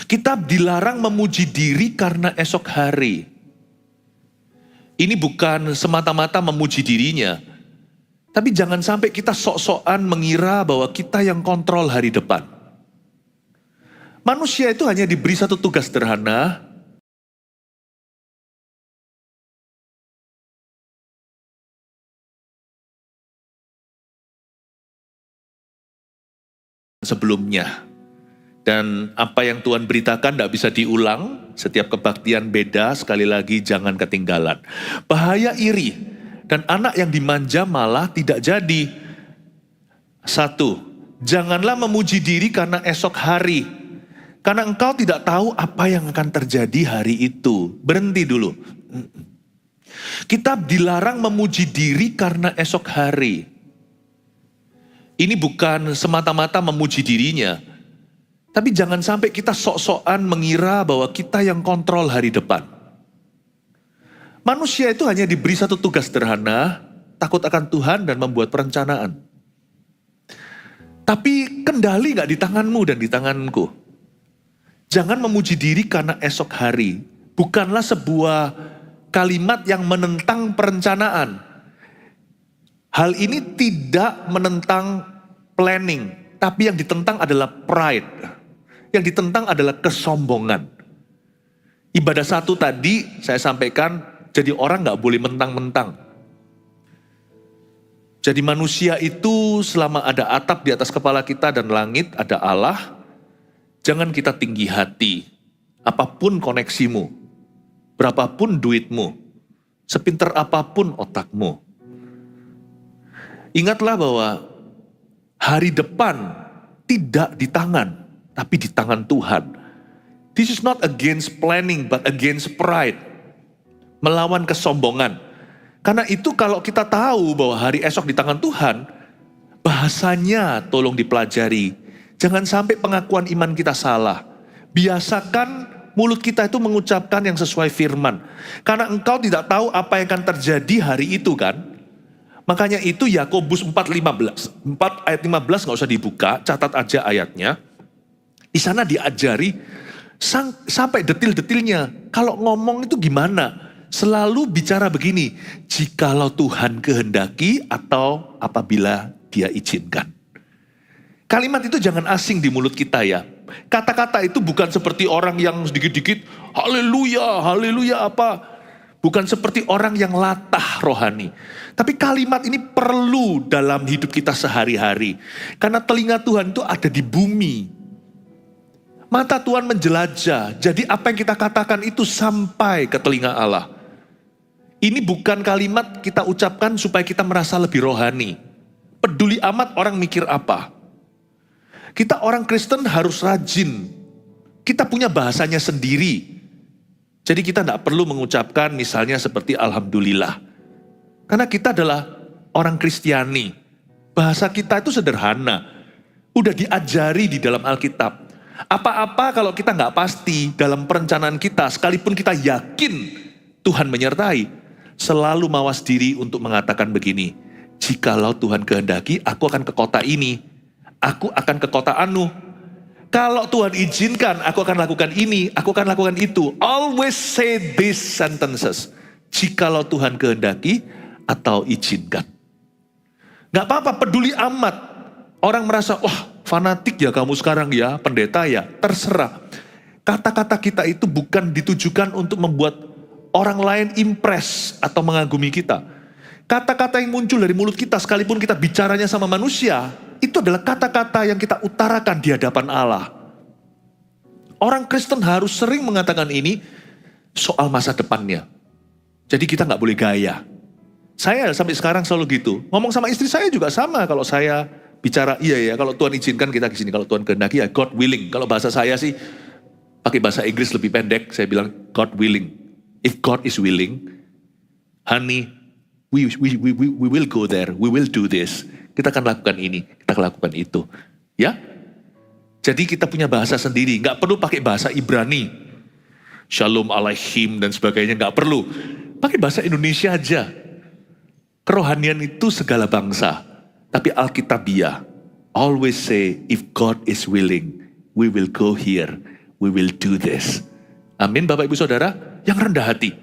Kita dilarang memuji diri karena esok hari. Ini bukan semata-mata memuji dirinya, tapi jangan sampai kita sok-sokan mengira bahwa kita yang kontrol hari depan. Manusia itu hanya diberi satu tugas sederhana, sebelumnya. Dan apa yang Tuhan beritakan tidak bisa diulang, setiap kebaktian beda, sekali lagi jangan ketinggalan. Bahaya iri, dan anak yang dimanja malah tidak jadi. 1, janganlah memuji diri karena esok hari. Karena engkau tidak tahu apa yang akan terjadi hari itu. Berhenti dulu. Kita dilarang memuji diri karena esok hari. Ini bukan semata-mata memuji dirinya, tapi jangan sampai kita sok-sokan mengira bahwa kita yang kontrol hari depan. Manusia itu hanya diberi satu tugas sederhana, takut akan Tuhan dan membuat perencanaan. Tapi kendali gak di tanganmu dan di tanganku. Jangan memuji diri karena esok hari. Bukanlah sebuah kalimat yang menentang perencanaan. Hal ini tidak menentang planning, tapi yang ditentang adalah pride. Yang ditentang adalah kesombongan. Ibadah 1 tadi saya sampaikan, jadi orang gak boleh mentang-mentang. Jadi manusia itu selama ada atap di atas kepala kita dan langit, ada Allah, jangan kita tinggi hati. Apapun koneksimu, berapapun duitmu, sepinter apapun otakmu. Ingatlah bahwa hari depan tidak di tangan, tapi di tangan Tuhan. This is not against planning, but against pride. Melawan kesombongan. Karena itu kalau kita tahu bahwa hari esok di tangan Tuhan, bahasanya tolong dipelajari. Jangan sampai pengakuan iman kita salah. Biasakan mulut kita itu mengucapkan yang sesuai firman. Karena engkau tidak tahu apa yang akan terjadi hari itu kan. Makanya itu Yakobus 4:15. 4 ayat 15 gak usah dibuka, catat aja ayatnya. Di sana diajari sampai detil-detilnya. Kalau ngomong itu gimana? Selalu bicara begini, jikalau Tuhan kehendaki atau apabila Dia izinkan. Kalimat itu jangan asing di mulut kita ya. Kata-kata itu bukan seperti orang yang sedikit-dikit, haleluya, haleluya apa. Bukan seperti orang yang latah rohani. Tapi kalimat ini perlu dalam hidup kita sehari-hari. Karena telinga Tuhan itu ada di bumi. Mata Tuhan menjelajah, jadi apa yang kita katakan itu sampai ke telinga Allah. Ini bukan kalimat kita ucapkan supaya kita merasa lebih rohani. Peduli amat orang mikir apa. Kita orang Kristen harus rajin. Kita punya bahasanya sendiri. Jadi kita tidak perlu mengucapkan misalnya seperti Alhamdulillah. Karena kita adalah orang Kristiani. Bahasa kita itu sederhana. Udah diajari di dalam Alkitab. Apa-apa kalau kita nggak pasti dalam perencanaan kita, sekalipun kita yakin Tuhan menyertai, selalu mawas diri untuk mengatakan begini, jikalau Tuhan kehendaki, aku akan ke kota ini, aku akan ke kota anu. Kalau Tuhan izinkan, aku akan lakukan ini, aku akan lakukan itu. Always say these sentences. Jikalau Tuhan kehendaki atau izinkan. Nggak apa-apa, peduli amat. Orang merasa, wah fanatik ya kamu sekarang ya, pendeta ya, terserah. Kata-kata kita itu bukan ditujukan untuk membuat orang lain impress atau mengagumi kita. Kata-kata yang muncul dari mulut kita, sekalipun kita bicaranya sama manusia, itu adalah kata-kata yang kita utarakan di hadapan Allah. Orang Kristen harus sering mengatakan ini soal masa depannya. Jadi kita nggak boleh gaya. Saya sampai sekarang selalu gitu. Ngomong sama istri saya juga sama, kalau saya bicara, iya ya, kalau Tuhan izinkan kita ke sini, kalau Tuhan kehendaki ya God willing. Kalau bahasa saya sih pakai bahasa Inggris lebih pendek, saya bilang God willing. If God is willing, honey, we will go there, we will do this. Kita akan lakukan ini, kita akan lakukan itu. Ya? Jadi kita punya bahasa sendiri, nggak perlu pakai bahasa Ibrani. Shalom alaihim dan sebagainya, nggak perlu. Pakai bahasa Indonesia aja. Kerohanian itu segala bangsa. Tapi Alkitabiah always say, if God is willing, we will go here, we will do this. Amin Bapak Ibu Saudara, yang rendah hati.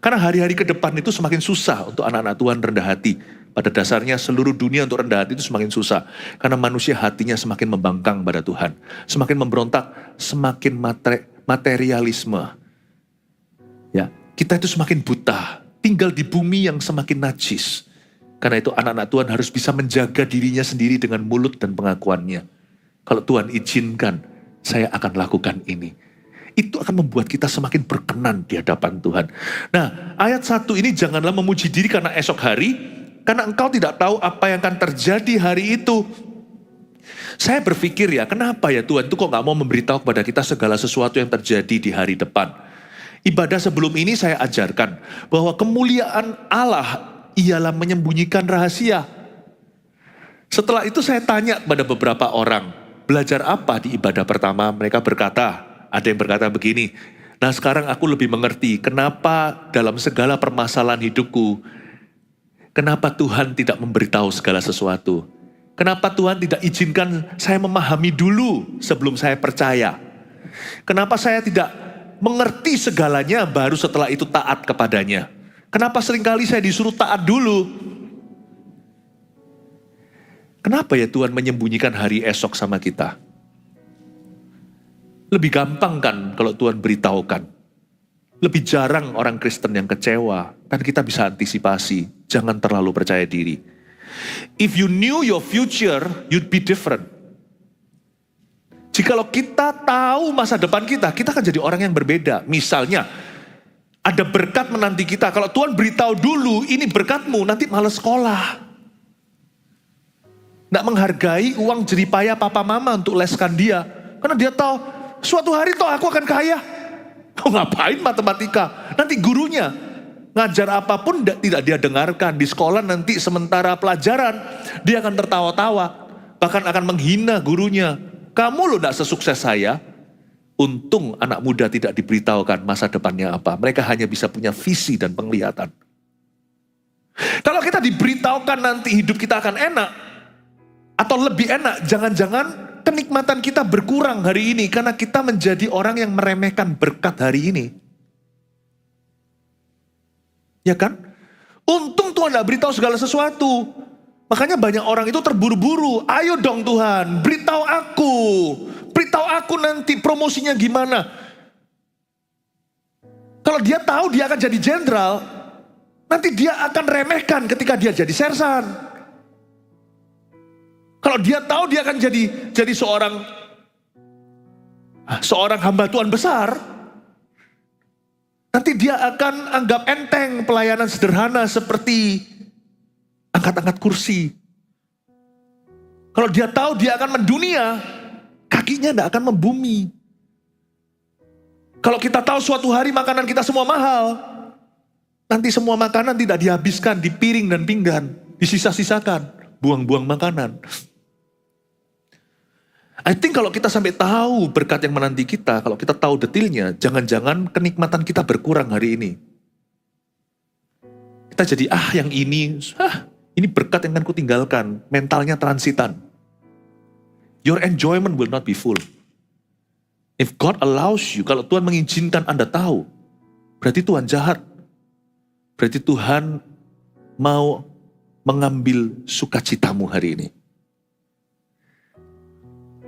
Karena hari-hari ke depan itu semakin susah untuk anak-anak Tuhan rendah hati. Pada dasarnya seluruh dunia untuk rendah hati itu semakin susah. Karena manusia hatinya semakin membangkang pada Tuhan. Semakin memberontak, semakin materialisme. Ya, kita itu semakin buta. Tinggal di bumi yang semakin najis. Karena itu anak-anak Tuhan harus bisa menjaga dirinya sendiri dengan mulut dan pengakuannya. Kalau Tuhan izinkan, saya akan lakukan ini. Itu akan membuat kita semakin berkenan di hadapan Tuhan. Nah, ayat 1 ini janganlah memuji diri karena esok hari, karena engkau tidak tahu apa yang akan terjadi hari itu. Saya berpikir ya, kenapa ya Tuhan itu kok gak mau memberitahu kepada kita segala sesuatu yang terjadi di hari depan. Ibadah sebelum ini saya ajarkan bahwa kemuliaan Allah ialah menyembunyikan rahasia. Setelah itu saya tanya kepada beberapa orang, belajar apa di ibadah pertama? Mereka berkata, ada yang berkata begini, nah sekarang aku lebih mengerti kenapa dalam segala permasalahan hidupku, kenapa Tuhan tidak memberitahu segala sesuatu. Kenapa Tuhan tidak izinkan saya memahami dulu sebelum saya percaya. Kenapa saya tidak mengerti segalanya baru setelah itu taat kepadanya. Kenapa seringkali saya disuruh taat dulu. Kenapa ya Tuhan menyembunyikan hari esok sama kita? Lebih gampang kan kalau Tuhan beritahukan. Lebih jarang orang Kristen yang kecewa. Kan kita bisa antisipasi. Jangan terlalu percaya diri. If you knew your future, you'd be different. Jikalau kita tahu masa depan kita akan jadi orang yang berbeda. Misalnya, ada berkat menanti kita. Kalau Tuhan beritahu dulu, ini berkatmu, nanti malas sekolah. Nggak menghargai uang jeripaya papa mama untuk leskan dia. Karena dia tahu, suatu hari toh aku akan kaya. Oh, ngapain matematika? Nanti gurunya ngajar apapun tidak dia dengarkan. Di sekolah nanti sementara pelajaran dia akan tertawa-tawa. Bahkan akan menghina gurunya. Kamu loh gak sesukses saya. Untung anak muda tidak diberitahukan masa depannya apa. Mereka hanya bisa punya visi dan penglihatan. Kalau kita diberitahukan nanti hidup kita akan enak. Atau lebih enak, jangan-jangan kenikmatan kita berkurang hari ini karena kita menjadi orang yang meremehkan berkat hari ini. Ya kan? Untung Tuhan tidak beritahu segala sesuatu. Makanya banyak orang itu terburu-buru. Ayo dong Tuhan, beritahu aku. Beritahu aku nanti promosinya gimana. Kalau dia tahu dia akan jadi jenderal, nanti dia akan remehkan ketika dia jadi sersan. Kalau dia tahu dia akan jadi seorang hamba Tuhan besar, nanti dia akan anggap enteng pelayanan sederhana seperti angkat-angkat kursi. Kalau dia tahu dia akan mendunia, kakinya tidak akan membumi. Kalau kita tahu suatu hari makanan kita semua mahal, nanti semua makanan tidak dihabiskan di piring dan pinggan, disisa-sisakan, buang-buang makanan. I think kalau kita sampai tahu berkat yang menanti kita, kalau kita tahu detailnya, jangan-jangan kenikmatan kita berkurang hari ini. Kita jadi, yang ini berkat yang akan kutinggalkan, mentalnya transitan. Your enjoyment will not be full. If God allows you, kalau Tuhan mengizinkan Anda tahu, berarti Tuhan jahat. Berarti Tuhan mau mengambil sukacitamu hari ini.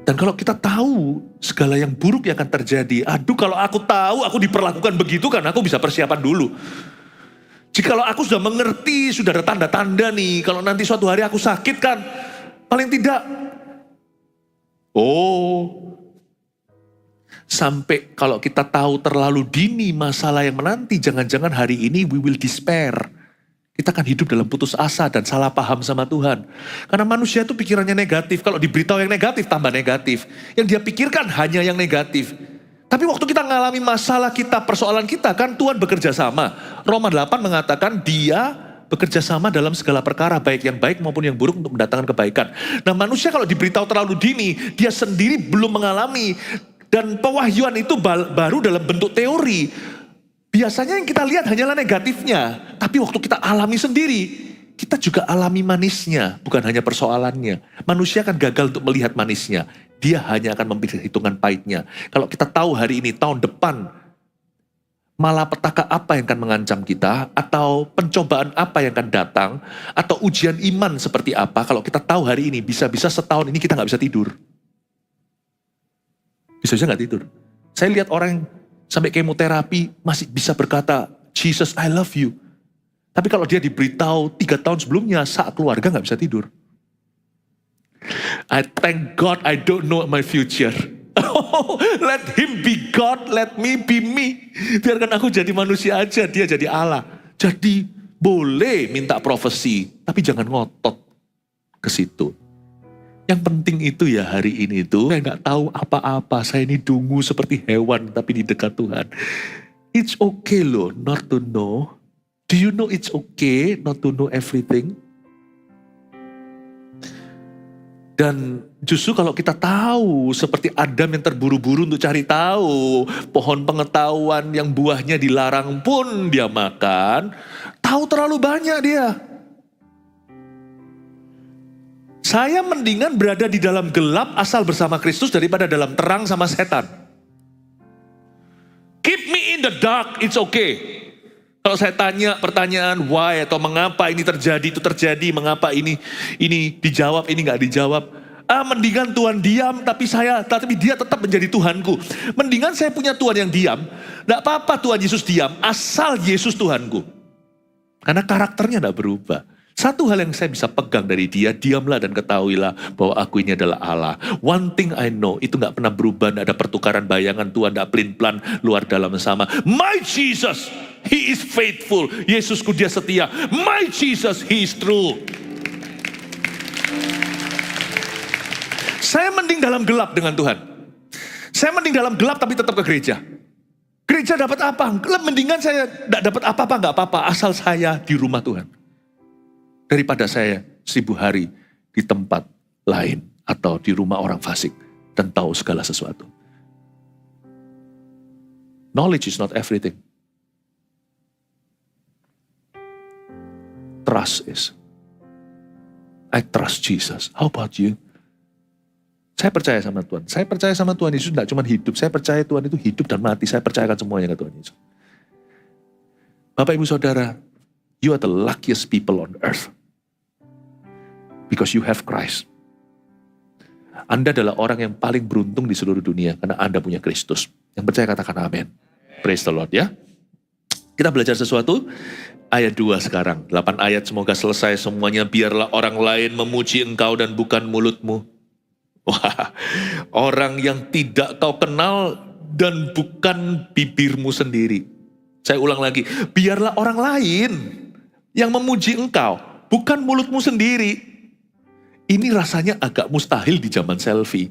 Dan kalau kita tahu segala yang buruk yang akan terjadi, kalau aku tahu aku diperlakukan begitu kan aku bisa persiapan dulu. Jikalau aku sudah mengerti, sudah ada tanda-tanda nih, kalau nanti suatu hari aku sakit kan, paling tidak, sampai kalau kita tahu terlalu dini masalah yang menanti, jangan-jangan hari ini we will despair. Kita akan hidup dalam putus asa dan salah paham sama Tuhan. Karena manusia itu pikirannya negatif. Kalau diberitahu yang negatif, tambah negatif. Yang dia pikirkan hanya yang negatif. Tapi waktu kita mengalami masalah kita, persoalan kita, kan Tuhan bekerja sama. Roma 8 mengatakan dia bekerja sama dalam segala perkara, baik yang baik maupun yang buruk untuk mendatangkan kebaikan. Nah manusia kalau diberitahu terlalu dini, dia sendiri belum mengalami. Dan pewahyuan itu baru dalam bentuk teori. Biasanya yang kita lihat hanyalah negatifnya. Tapi waktu kita alami sendiri, kita juga alami manisnya. Bukan hanya persoalannya. Manusia kan gagal untuk melihat manisnya. Dia hanya akan memperhitungkan pahitnya. Kalau kita tahu hari ini, tahun depan, malapetaka apa yang akan mengancam kita, atau pencobaan apa yang akan datang, atau ujian iman seperti apa, kalau kita tahu hari ini, bisa-bisa setahun ini kita nggak bisa tidur. Bisa-bisa nggak tidur. Saya lihat orang yang sampai kemoterapi masih bisa berkata, Jesus, I love you. Tapi kalau dia diberitahu 3 tahun sebelumnya, saat keluarga nggak bisa tidur. I thank God I don't know my future. Let him be God, let me be me. Biarkan aku jadi manusia aja, dia jadi Allah. Jadi boleh minta profesi, tapi jangan ngotot ke situ. Yang penting itu ya hari ini itu, saya nggak tahu apa-apa, saya ini dungu seperti hewan tapi di dekat Tuhan. It's okay loh not to know. Do you know it's okay not to know everything? Dan justru kalau kita tahu seperti Adam yang terburu-buru untuk cari tahu, pohon pengetahuan yang buahnya dilarang pun dia makan, tahu terlalu banyak dia. Saya mendingan berada di dalam gelap asal bersama Kristus daripada dalam terang sama setan. Keep me in the dark, it's okay. Kalau saya tanya pertanyaan why atau mengapa ini terjadi, itu terjadi, mengapa ini dijawab, ini nggak dijawab. Mendingan Tuhan diam, tapi dia tetap menjadi Tuhanku. Mendingan saya punya Tuhan yang diam, nggak apa-apa Tuhan Yesus diam, asal Yesus Tuhanku. Karena karakternya nggak berubah. Satu hal yang saya bisa pegang dari dia, diamlah dan ketahuilah bahwa aku ini adalah Allah. One thing I know, itu gak pernah berubah, gak ada pertukaran bayangan Tuhan, gak pelin-pelan, luar dalam sama. My Jesus, He is faithful. Yesusku dia setia. My Jesus, He is true. Saya mending dalam gelap dengan Tuhan. Saya mending dalam gelap tapi tetap ke gereja. Gereja dapat apa? Mendingan saya gak dapat apa-apa, gak apa-apa, asal saya di rumah Tuhan. Daripada saya 1000 hari di tempat lain atau di rumah orang fasik dan tahu segala sesuatu. Knowledge is not everything. Trust is. I trust Jesus. How about you? Saya percaya sama Tuhan. Saya percaya sama Tuhan Yesus tidak cuma hidup. Saya percaya Tuhan itu hidup dan mati. Saya percayakan semuanya ke Tuhan Yesus. Bapak Ibu Saudara, you are the luckiest people on earth. Because you have Christ. Anda adalah orang yang paling beruntung di seluruh dunia karena Anda punya Kristus. Yang percaya katakan amin. Praise the Lord ya. Kita belajar sesuatu. Ayat 2 sekarang. 8 ayat semoga selesai semuanya. Biarlah orang lain memuji engkau dan bukan mulutmu. Wah, orang yang tidak kau kenal dan bukan bibirmu sendiri. Saya ulang lagi. Biarlah orang lain yang memuji engkau, bukan mulutmu sendiri. Ini rasanya agak mustahil di zaman selfie.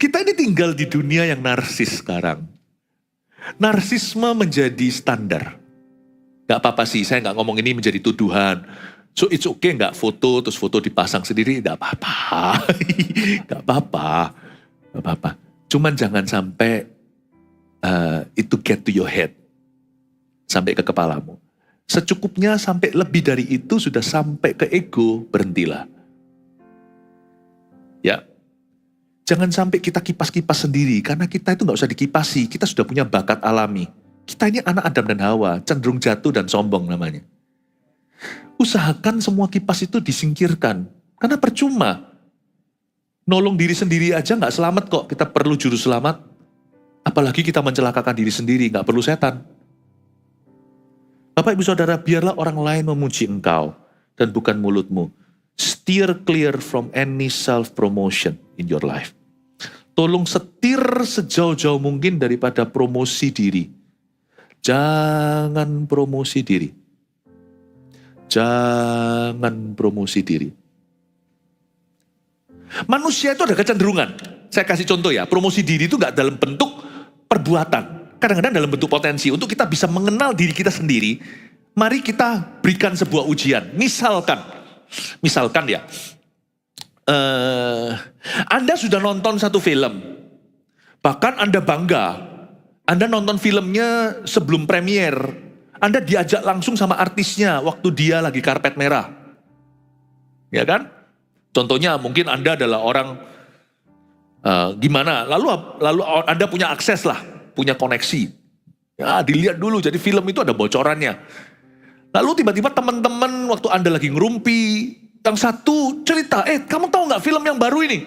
Kita ini tinggal di dunia yang narsis sekarang. Narsisme menjadi standar. Gak apa-apa sih, saya gak ngomong ini menjadi tuduhan. So it's okay gak foto, terus foto dipasang sendiri, gak apa-apa. Gak apa-apa. Gak apa-apa. Cuman jangan sampai itu get to your head. Sampai ke kepalamu. Secukupnya sampai lebih dari itu sudah sampai ke ego, berhentilah. Ya, jangan sampai kita kipas-kipas sendiri, karena kita itu gak usah dikipasi, kita sudah punya bakat alami. Kita ini anak Adam dan Hawa, cenderung jatuh dan sombong namanya. Usahakan semua kipas itu disingkirkan, karena percuma. Nolong diri sendiri aja gak selamat kok, kita perlu juru selamat. Apalagi kita mencelakakan diri sendiri, gak perlu setan. Bapak Ibu Saudara, biarlah orang lain memuji engkau dan bukan mulutmu. Steer clear from any self-promotion in your life. Tolong setir sejauh-jauh mungkin daripada promosi diri. Jangan promosi diri. Jangan promosi diri. Manusia itu ada kecenderungan. Saya kasih contoh ya, promosi diri itu gak dalam bentuk perbuatan. Kadang-kadang dalam bentuk potensi. Untuk kita bisa mengenal diri kita sendiri, mari kita berikan sebuah ujian. Misalkan ya, Anda sudah nonton satu film. Bahkan Anda bangga. Anda nonton filmnya sebelum premier. Anda diajak langsung sama artisnya waktu dia lagi karpet merah. Ya kan? Contohnya mungkin Anda adalah orang gimana, lalu Anda punya akses lah, punya koneksi. Ya dilihat dulu, jadi film itu ada bocorannya. Lalu tiba-tiba teman-teman waktu Anda lagi ngerumpi, yang satu cerita, kamu tahu nggak film yang baru ini?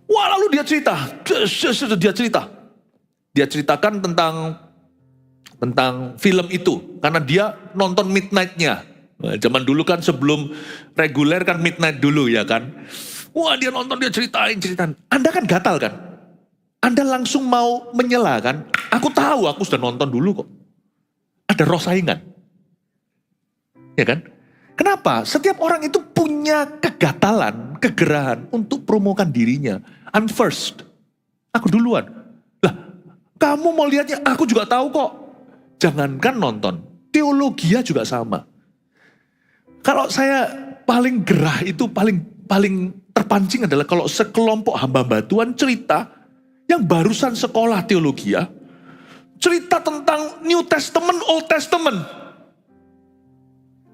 Wah lalu dia cerita. Dia ceritakan tentang film itu, karena dia nonton midnight-nya. Nah, zaman dulu kan sebelum reguler kan midnight dulu ya kan. Wah dia nonton, dia ceritain. Anda kan gatal kan? Anda langsung mau menyela kan? Aku tahu, aku sudah nonton dulu kok. Ada roh saingan. Ya kan? Kenapa? Setiap orang itu punya kegatalan, kegerahan untuk promokan dirinya. I'm first. Aku duluan. Lah, kamu mau lihatnya, aku juga tahu kok. Jangankan nonton, teologia juga sama. Kalau saya paling gerah itu, paling terpancing adalah kalau sekelompok hamba-hamba Tuhan cerita, yang barusan sekolah teologia, cerita tentang New Testament, Old Testament.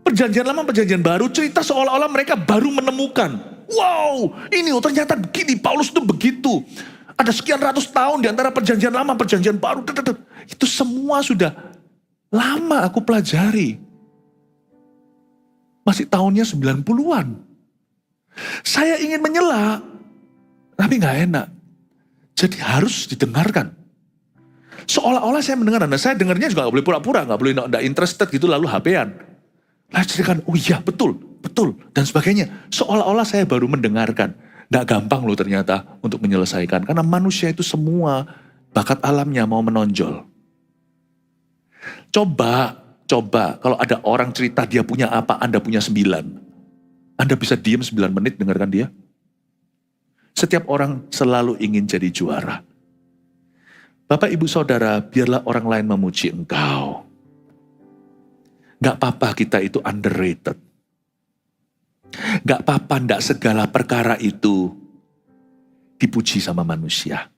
Perjanjian lama, perjanjian baru, cerita seolah-olah mereka baru menemukan. Wow, ini ternyata begini, Paulus itu begitu. Ada sekian ratus tahun di antara perjanjian lama, perjanjian baru. Itu semua sudah lama aku pelajari. Masih tahunnya 90-an. Saya ingin menyela, tapi gak enak. Jadi harus didengarkan. Seolah-olah saya mendengar, dan saya dengarnya juga gak boleh pura-pura, gak boleh gak interested gitu lalu HP-an. Lalu ceritakan, oh iya betul, dan sebagainya. Seolah-olah saya baru mendengarkan. Gak gampang loh ternyata untuk menyelesaikan. Karena manusia itu semua bakat alamnya mau menonjol. Coba kalau ada orang cerita dia punya apa, Anda punya 9. Anda bisa diam 9 menit dengarkan dia? Setiap orang selalu ingin jadi juara. Bapak, Ibu, Saudara, biarlah orang lain memuji engkau. Gak apa-apa kita itu underrated. Gak apa-apa, gak segala perkara itu dipuji sama manusia.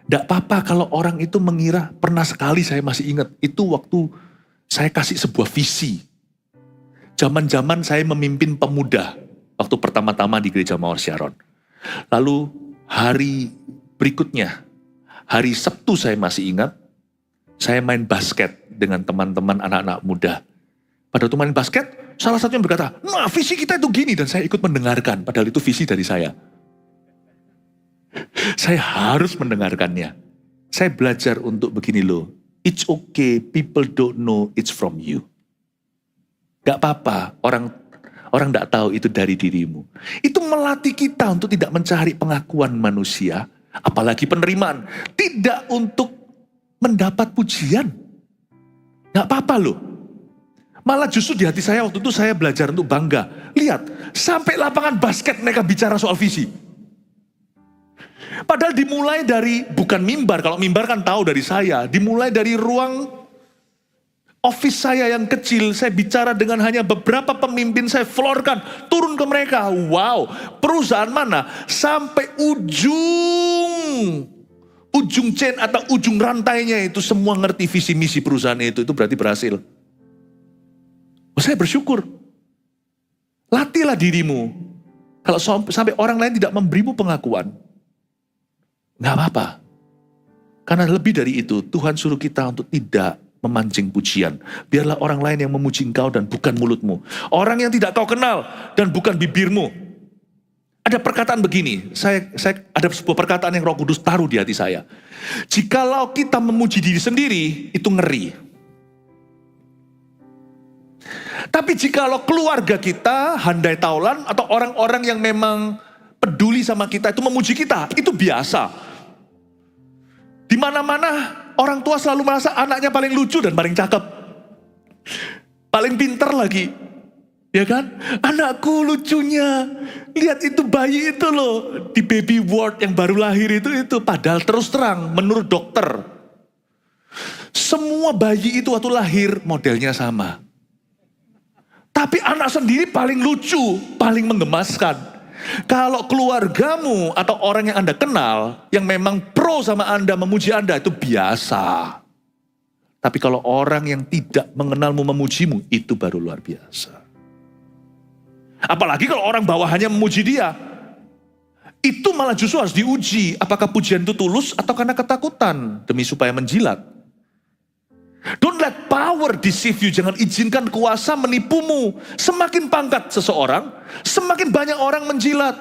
Gak apa-apa kalau orang itu mengira, pernah sekali saya masih ingat, itu waktu saya kasih sebuah visi. Zaman-zaman saya memimpin pemuda, waktu pertama-tama di Gereja Mawar Syaron. Lalu hari berikutnya, hari Sabtu saya masih ingat, saya main basket dengan teman-teman anak-anak muda. Pada waktu main basket, salah satunya berkata, nah visi kita itu gini, dan saya ikut mendengarkan, padahal itu visi dari saya. Saya harus mendengarkannya. Saya belajar untuk begini loh, it's okay, people don't know it's from you. Gak apa-apa, orang gak tahu itu dari dirimu. Itu melatih kita untuk tidak mencari pengakuan manusia, apalagi penerimaan. Tidak untuk mendapat pujian. Gak apa-apa loh. Malah justru di hati saya waktu itu saya belajar untuk bangga. Lihat, sampai lapangan basket mereka bicara soal visi. Padahal dimulai dari, bukan mimbar, kalau mimbar kan tahu dari saya. Dimulai dari ruang office saya yang kecil, saya bicara dengan hanya beberapa pemimpin, saya floorkan, turun ke mereka. Wow, perusahaan mana? Sampai ujung chain atau ujung rantainya itu semua ngerti visi misi perusahaan itu berarti berhasil. Saya bersyukur. Latihlah dirimu. Kalau sampai orang lain tidak memberimu pengakuan, gak apa-apa. Karena lebih dari itu, Tuhan suruh kita untuk tidak memancing pujian. Biarlah orang lain yang memuji engkau dan bukan mulutmu. Orang yang tidak kau kenal dan bukan bibirmu. Ada perkataan begini, saya ada sebuah perkataan yang Roh Kudus taruh di hati saya. Jikalau kita memuji diri sendiri, itu ngeri. Tapi jikalau keluarga kita, handai taulan, atau orang-orang yang memang peduli sama kita itu memuji kita, itu biasa. Di mana-mana orang tua selalu merasa anaknya paling lucu dan paling cakep. Paling pintar lagi. Ya kan? Anakku lucunya. Lihat itu bayi itu loh. Di baby ward yang baru lahir itu. Padahal terus terang menurut dokter. Semua bayi itu waktu lahir modelnya sama. Tapi anak sendiri paling lucu, paling menggemaskan. Kalau keluargamu atau orang yang Anda kenal, yang memang pro sama Anda, memuji Anda, itu biasa. Tapi kalau orang yang tidak mengenalmu memujimu, itu baru luar biasa. Apalagi kalau orang bawahannya memuji dia. Itu malah justru harus diuji. Apakah pujian itu tulus atau karena ketakutan demi supaya menjilat. Don't let power deceive you. Jangan izinkan kuasa menipumu. Semakin pangkat seseorang, semakin banyak orang menjilat.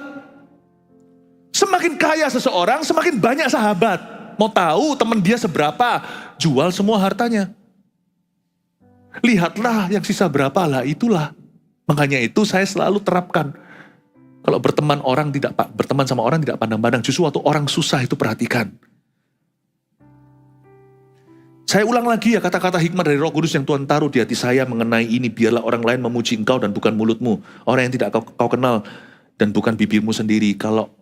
Semakin kaya seseorang, semakin banyak sahabat. Mau tahu teman dia seberapa? Jual semua hartanya. Lihatlah yang sisa berapa, lah itulah. Makanya itu saya selalu terapkan. Kalau berteman sama orang tidak pandang-pandang. Justru waktu orang susah itu perhatikan. Saya ulang lagi ya kata-kata hikmah dari Roh Kudus yang Tuhan taruh di hati saya mengenai ini. Biarlah orang lain memuji engkau dan bukan mulutmu. Orang yang tidak kau kenal dan bukan bibirmu sendiri. Kalau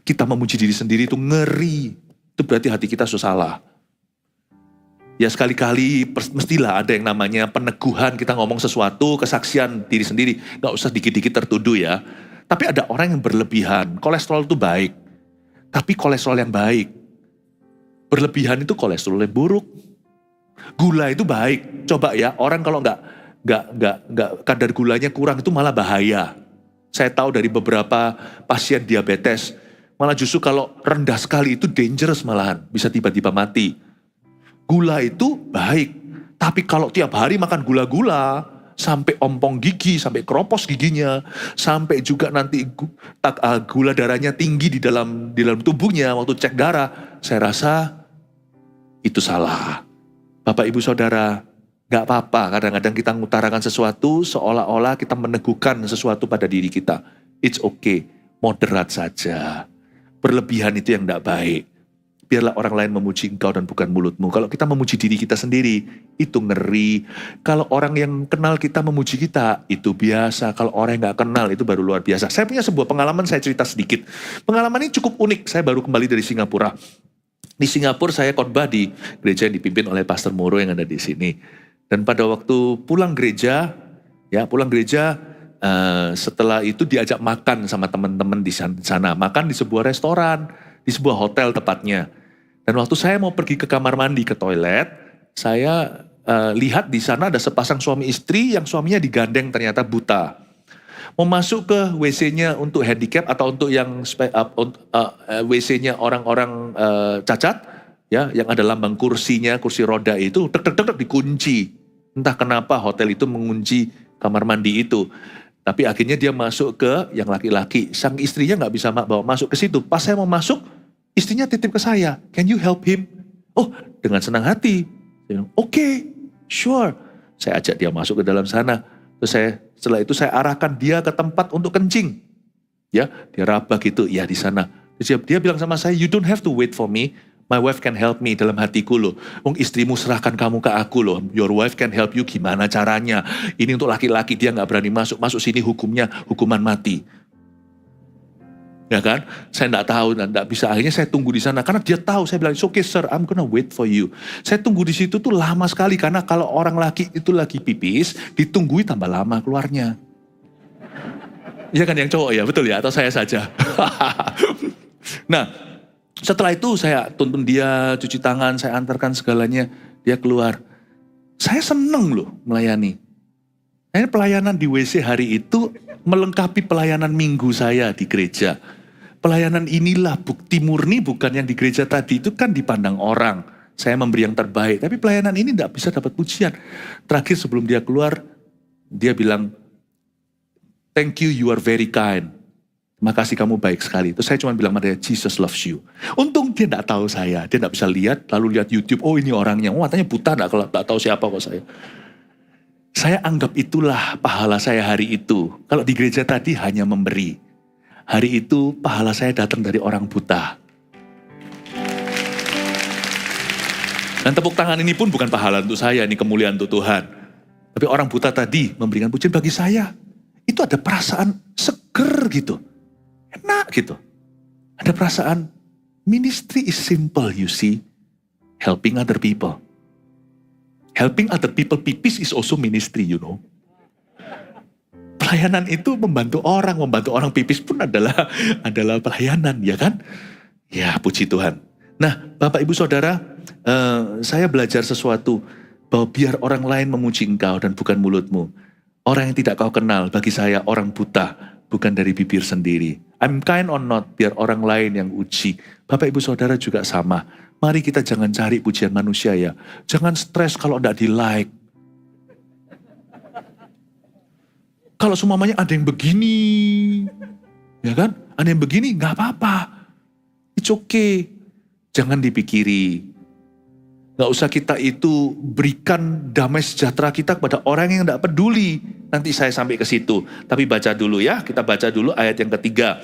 kita memuji diri sendiri itu ngeri. Itu berarti hati kita sudah salah. Ya sekali-kali mestilah ada yang namanya peneguhan. Kita ngomong sesuatu, kesaksian diri sendiri. Gak usah dikit-dikit tertuduh ya. Tapi ada orang yang berlebihan. Kolesterol itu baik. Tapi kolesterol yang baik. Berlebihan itu kolesterol yang buruk. Gula itu baik. Coba ya, orang kalau nggak kadar gulanya kurang itu malah bahaya. Saya tahu dari beberapa pasien diabetes, malah justru kalau rendah sekali itu dangerous malahan, bisa tiba-tiba mati. Gula itu baik, tapi kalau tiap hari makan gula-gula, sampai ompong gigi, sampai keropos giginya, sampai juga nanti gula darahnya tinggi di dalam tubuhnya waktu cek darah, saya rasa itu salah. Bapak Ibu Saudara, gak apa-apa kadang-kadang kita mengutarakan sesuatu seolah-olah kita meneguhkan sesuatu pada diri kita. It's okay, moderat saja. Berlebihan itu yang gak baik. Biarlah orang lain memuji engkau dan bukan mulutmu. Kalau kita memuji diri kita sendiri, itu ngeri. Kalau orang yang kenal kita memuji kita, itu biasa. Kalau orang yang gak kenal, itu baru luar biasa. Saya punya sebuah pengalaman, saya cerita sedikit. Pengalaman ini cukup unik, saya baru kembali dari Singapura. Di Singapura saya khotbah di gereja yang dipimpin oleh Pastor Moro yang ada di sini. Dan pada waktu pulang gereja, setelah itu diajak makan sama teman-teman di sana. Makan di sebuah restoran, di sebuah hotel tepatnya. Dan waktu saya mau pergi ke kamar mandi, ke toilet, saya lihat di sana ada sepasang suami istri yang suaminya digandeng ternyata buta. Mau masuk ke WC-nya untuk handicap atau untuk yang WC-nya orang-orang cacat, ya, yang ada lambang kursinya, kursi roda itu, tek dikunci. Entah kenapa hotel itu mengunci kamar mandi itu. Tapi akhirnya dia masuk ke yang laki-laki. Sang istrinya gak bisa bawa masuk ke situ. Pas saya mau masuk, istrinya titip ke saya. Can you help him? Oh, dengan senang hati. Saya bilang, okay, sure. Saya ajak dia masuk ke dalam sana. Terus setelah itu saya arahkan dia ke tempat untuk kencing. Ya, dia rabah gitu, ya di sana. Terus dia bilang sama saya, you don't have to wait for me. My wife can help me. Dalam hatiku loh. Istrimu serahkan kamu ke aku loh. Your wife can help you, gimana caranya? Ini untuk laki-laki, dia gak berani masuk. Masuk sini hukumnya hukuman mati. Ya kan? Saya gak tahu dan gak bisa. Akhirnya saya tunggu di sana. Karena dia tahu, saya bilang, it's okay sir, I'm gonna wait for you. Saya tunggu di situ tuh lama sekali. Karena kalau orang laki itu lagi pipis, ditunggui tambah lama keluarnya. Iya kan yang cowok ya? Betul ya? Atau saya saja? Nah, setelah itu saya tuntun dia, cuci tangan, saya antarkan segalanya. Dia keluar. Saya seneng loh melayani. Nah, pelayanan di WC hari itu melengkapi pelayanan minggu saya di gereja. Pelayanan inilah bukti murni, bukan yang di gereja tadi itu kan dipandang orang. Saya memberi yang terbaik, tapi pelayanan ini tidak bisa dapat pujian. Terakhir sebelum dia keluar, dia bilang, thank you, you are very kind. Terima kasih, kamu baik sekali. Terus saya cuma bilang sama dia, Jesus loves you. Untung dia tidak tahu saya, dia tidak bisa lihat, lalu lihat YouTube, oh ini orangnya, oh matanya buta tidak tahu siapa kok saya. Saya anggap itulah pahala saya hari itu. Kalau di gereja tadi hanya memberi. Hari itu pahala saya datang dari orang buta. Dan tepuk tangan ini pun bukan pahala untuk saya, ini kemuliaan untuk Tuhan. Tapi orang buta tadi memberikan pujian bagi saya. Itu ada perasaan seger gitu. Enak gitu. Ada perasaan, ministry is simple you see. Helping other people. Helping other people pipis is also ministry, you know. Pelayanan itu membantu orang pipis pun adalah pelayanan, ya kan? Ya, puji Tuhan. Nah, Bapak Ibu Saudara, saya belajar sesuatu, bahwa biar orang lain memuji engkau dan bukan mulutmu. Orang yang tidak kau kenal bagi saya orang buta, bukan dari bibir sendiri. I'm kind or not, biar orang lain yang uji. Bapak ibu saudara juga sama. Mari kita jangan cari pujian manusia ya. Jangan stres kalau tidak di like. Kalau semuanya ada yang begini, ya kan? Ada yang begini, nggak apa-apa. It's okay. Jangan dipikiri. Nggak usah kita itu berikan damai sejahtera kita kepada orang yang nggak peduli. Nanti saya sampai ke situ. Tapi baca dulu ya, kita baca dulu ayat yang ketiga.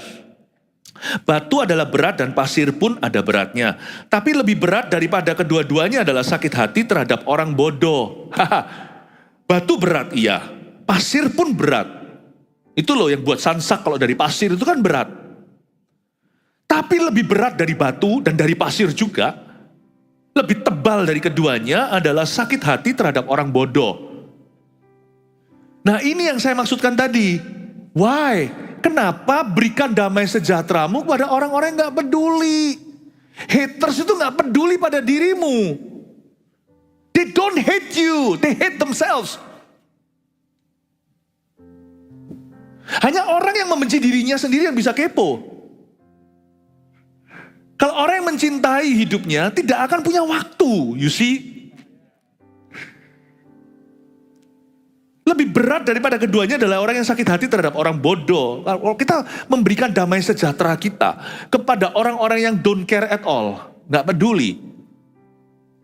Batu adalah berat dan pasir pun ada beratnya. Tapi lebih berat daripada kedua-duanya adalah sakit hati terhadap orang bodoh. Batu berat iya, pasir pun berat. Itu loh yang buat sansak kalau dari pasir itu kan berat. Tapi lebih berat dari batu dan dari pasir juga, lebih tebal dari keduanya adalah sakit hati terhadap orang bodoh. Nah ini yang saya maksudkan tadi. Why? Kenapa berikan damai sejahteramu kepada orang-orang yang gak peduli? Haters itu gak peduli pada dirimu. They don't hate you, they hate themselves. Hanya orang yang membenci dirinya sendiri yang bisa kepo. Kalau orang yang mencintai hidupnya tidak akan punya waktu, you see. Lebih berat daripada keduanya adalah orang yang sakit hati terhadap orang bodoh. Kalau kita memberikan damai sejahtera kita kepada orang-orang yang don't care at all, nggak peduli,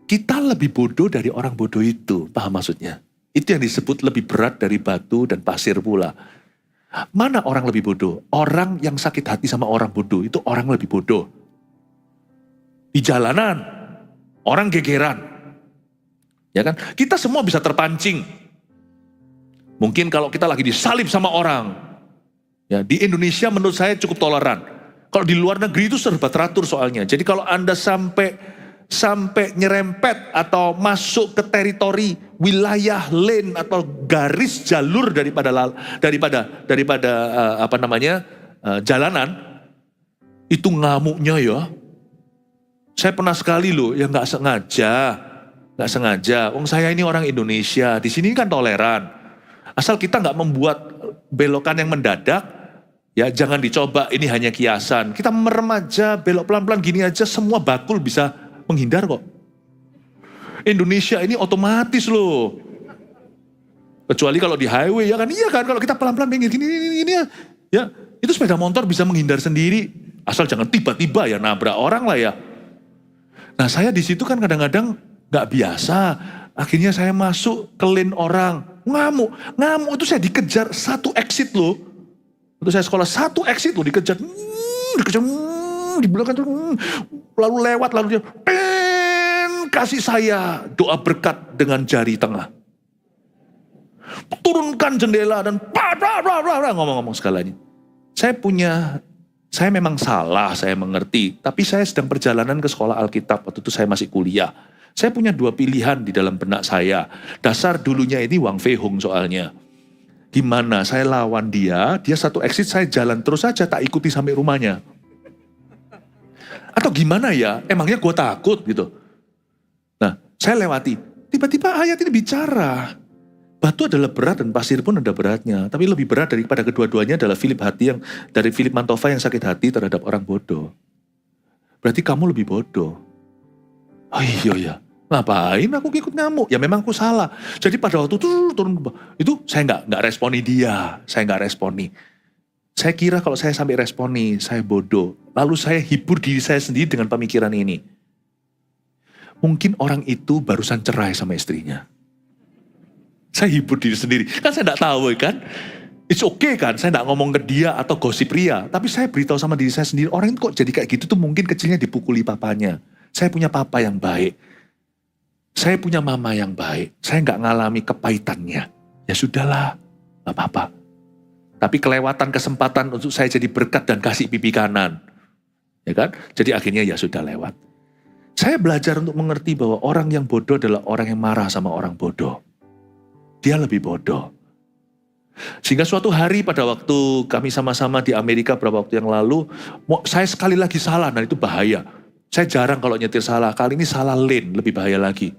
kita lebih bodoh dari orang bodoh itu, paham maksudnya? Itu yang disebut lebih berat dari batu dan pasir pula. Mana orang lebih bodoh? Orang yang sakit hati sama orang bodoh, itu orang lebih bodoh. Di jalanan, orang gegeran. Ya kan? Kita semua bisa terpancing. Mungkin kalau kita lagi disalib sama orang. Ya, di Indonesia menurut saya cukup toleran. Kalau di luar negeri itu serba teratur soalnya. Jadi kalau Anda sampai nyerempet atau masuk ke teritori wilayah lane atau garis jalur daripada jalanan, itu ngamuknya ya. Saya pernah sekali loh yang nggak sengaja. Wong saya ini orang Indonesia, di sini kan toleran. Asal kita nggak membuat belokan yang mendadak, ya jangan dicoba. Ini hanya kiasan. Kita merem aja, belok pelan-pelan gini aja, semua bakul bisa menghindar kok. Indonesia ini otomatis loh. Kecuali kalau di highway ya kan, iya kan kalau kita pelan-pelan minggir gini ya, itu sepeda motor bisa menghindar sendiri. Asal jangan tiba-tiba ya nabrak orang lah ya. Nah saya di situ kan kadang-kadang nggak biasa. Akhirnya saya masuk ke lane orang, ngamuk itu saya dikejar satu exit loh. Waktu saya sekolah satu exit loh dikejar di belakang lalu lewat lalu dia kasih saya doa berkat dengan jari tengah. Turunkan jendela dan ngomong-ngomong segalanya. Saya memang salah, saya mengerti. Tapi saya sedang perjalanan ke sekolah Alkitab. Waktu itu saya masih kuliah. Saya punya dua pilihan di dalam benak saya. Dasar dulunya ini Wang Fei Hung soalnya. Gimana saya lawan dia satu exit, saya jalan terus saja, tak ikuti sampai rumahnya. Atau gimana ya, emangnya gue takut gitu. Nah, saya lewati. Tiba-tiba ayat ini bicara. Batu adalah berat dan pasir pun ada beratnya. Tapi lebih berat daripada kedua-duanya adalah dari Philip Mantova yang sakit hati terhadap orang bodoh. Berarti kamu lebih bodoh. Oh iya ya, ngapain aku ikut ngamuk? Ya memang aku salah. Jadi pada waktu turun itu saya nggak responi dia. Saya nggak responi. Saya kira kalau saya sampai responi, saya bodoh. Lalu saya hibur diri saya sendiri dengan pemikiran ini. Mungkin orang itu barusan cerai sama istrinya. Saya hibur diri sendiri. Kan saya tidak tahu kan. It's okay kan. Saya tidak ngomong ke dia atau gosip pria. Tapi saya beritahu sama diri saya sendiri. Orang itu kok jadi kayak gitu tuh mungkin kecilnya dipukuli papanya. Saya punya papa yang baik. Saya punya mama yang baik. Saya nggak ngalami kepahitannya. Ya sudahlah. Gak apa-apa. Tapi kelewatan kesempatan untuk saya jadi berkat dan kasih pipi kanan. Ya kan. Jadi akhirnya ya sudah lewat. Saya belajar untuk mengerti bahwa orang yang bodoh adalah orang yang marah sama orang bodoh. Dia lebih bodoh. Sehingga suatu hari pada waktu kami sama-sama di Amerika beberapa waktu yang lalu, saya sekali lagi salah, nah itu bahaya. Saya jarang kalau nyetir salah, kali ini salah lane, lebih bahaya lagi.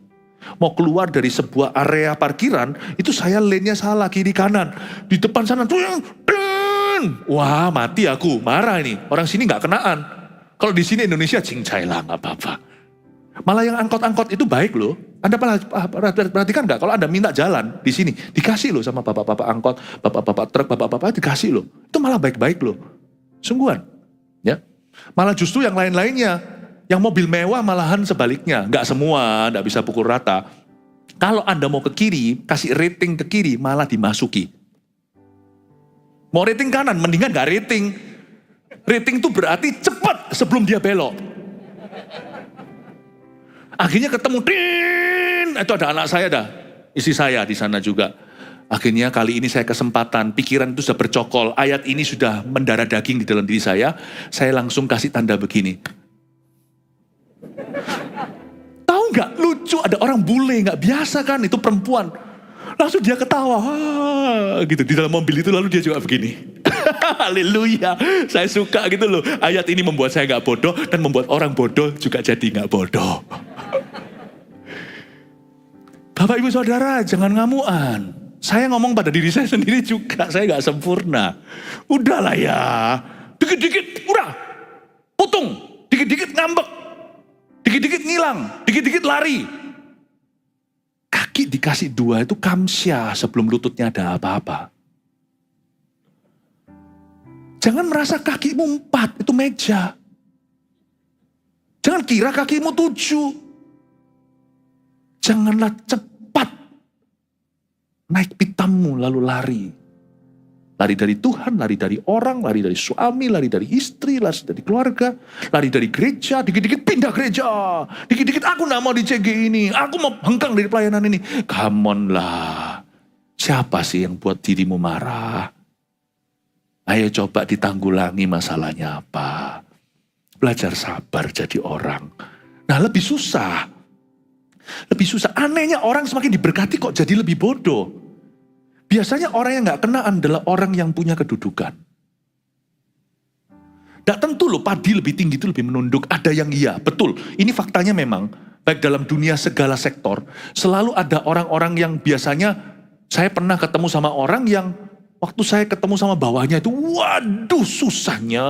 Mau keluar dari sebuah area parkiran, itu saya lane-nya salah, kiri kanan. Di depan sana, wah mati aku, marah ini. Orang sini nggak kenaan. Kalau di sini Indonesia, cincai lah, nggak apa-apa. Malah yang angkot-angkot itu baik loh. Anda perhatikan nggak? Kalau Anda minta jalan di sini, dikasih loh sama bapak-bapak angkot, bapak-bapak truk, bapak-bapak dikasih loh. Itu malah baik-baik loh. Sungguhan. Ya. Malah justru yang lain-lainnya, yang mobil mewah malahan sebaliknya. Nggak semua, nggak bisa pukul rata. Kalau Anda mau ke kiri, kasih rating ke kiri, malah dimasuki. Mau rating kanan, mendingan nggak rating. Rating itu berarti cepat sebelum dia belok. Akhirnya ketemu, itu ada anak saya dah, istri saya di sana juga. Akhirnya kali ini saya kesempatan, pikiran itu sudah bercokol, ayat ini sudah mendarah daging di dalam diri saya langsung kasih tanda begini. Tahu nggak, lucu, ada orang bule, nggak biasa kan, itu perempuan. Langsung dia ketawa, gitu di dalam mobil itu, lalu dia juga begini. Haleluya, saya suka gitu loh. Ayat ini membuat saya nggak bodoh dan membuat orang bodoh juga jadi nggak bodoh. Bapak Ibu Saudara, jangan ngamuan. Saya ngomong pada diri saya sendiri juga, saya nggak sempurna. Udahlah ya, dikit-dikit udah putung, dikit-dikit ngambek, dikit-dikit ngilang, dikit-dikit lari. Kaki dikasih 2 itu kamsya sebelum lututnya ada apa-apa. Jangan merasa kakimu 4, itu meja. Jangan kira kakimu 7. Janganlah cepat naik pitammu lalu lari. Lari dari Tuhan, lari dari orang, lari dari suami, lari dari istri, lari dari keluarga, lari dari gereja, dikit-dikit pindah gereja. Dikit-dikit aku gak mau di CG ini, aku mau hengkang dari pelayanan ini. Come on lah, siapa sih yang buat dirimu marah? Ayo coba ditanggulangi masalahnya apa. Belajar sabar jadi orang. Nah lebih susah. Lebih susah. Anehnya orang semakin diberkati kok jadi lebih bodoh. Biasanya orang yang gak kenaan adalah orang yang punya kedudukan. Gak tentu loh padi lebih tinggi itu lebih menunduk. Ada yang iya, betul. Ini faktanya memang. Baik dalam dunia segala sektor. Selalu ada orang-orang yang biasanya saya pernah ketemu sama orang yang waktu saya ketemu sama bawahnya itu, waduh susahnya,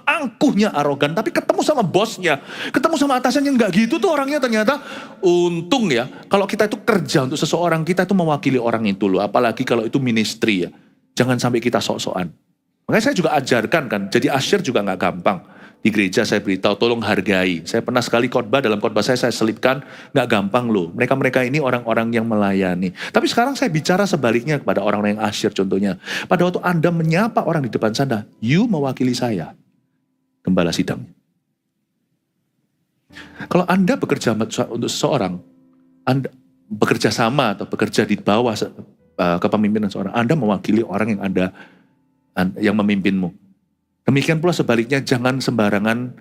angkuhnya arogan. Tapi ketemu sama bosnya, ketemu sama atasannya nggak gitu tuh orangnya ternyata. Untung ya, kalau kita itu kerja untuk seseorang, kita itu mewakili orang itu loh. Apalagi kalau itu ministry ya. Jangan sampai kita sok-sokan. Makanya saya juga ajarkan kan, jadi asyir juga nggak gampang. Di gereja saya beritahu, tolong hargai. Saya pernah sekali khotbah, dalam khotbah saya selipkan, nggak gampang loh. Mereka-mereka ini orang-orang yang melayani. Tapi sekarang saya bicara sebaliknya kepada orang-orang yang asyir contohnya. Pada waktu Anda menyapa orang di depan sana, you mewakili saya. Gembala sidang. Kalau Anda bekerja untuk seseorang, Anda bekerja sama atau bekerja di bawah kepemimpinan seorang, Anda mewakili orang yang memimpinmu. Demikian pula sebaliknya, jangan sembarangan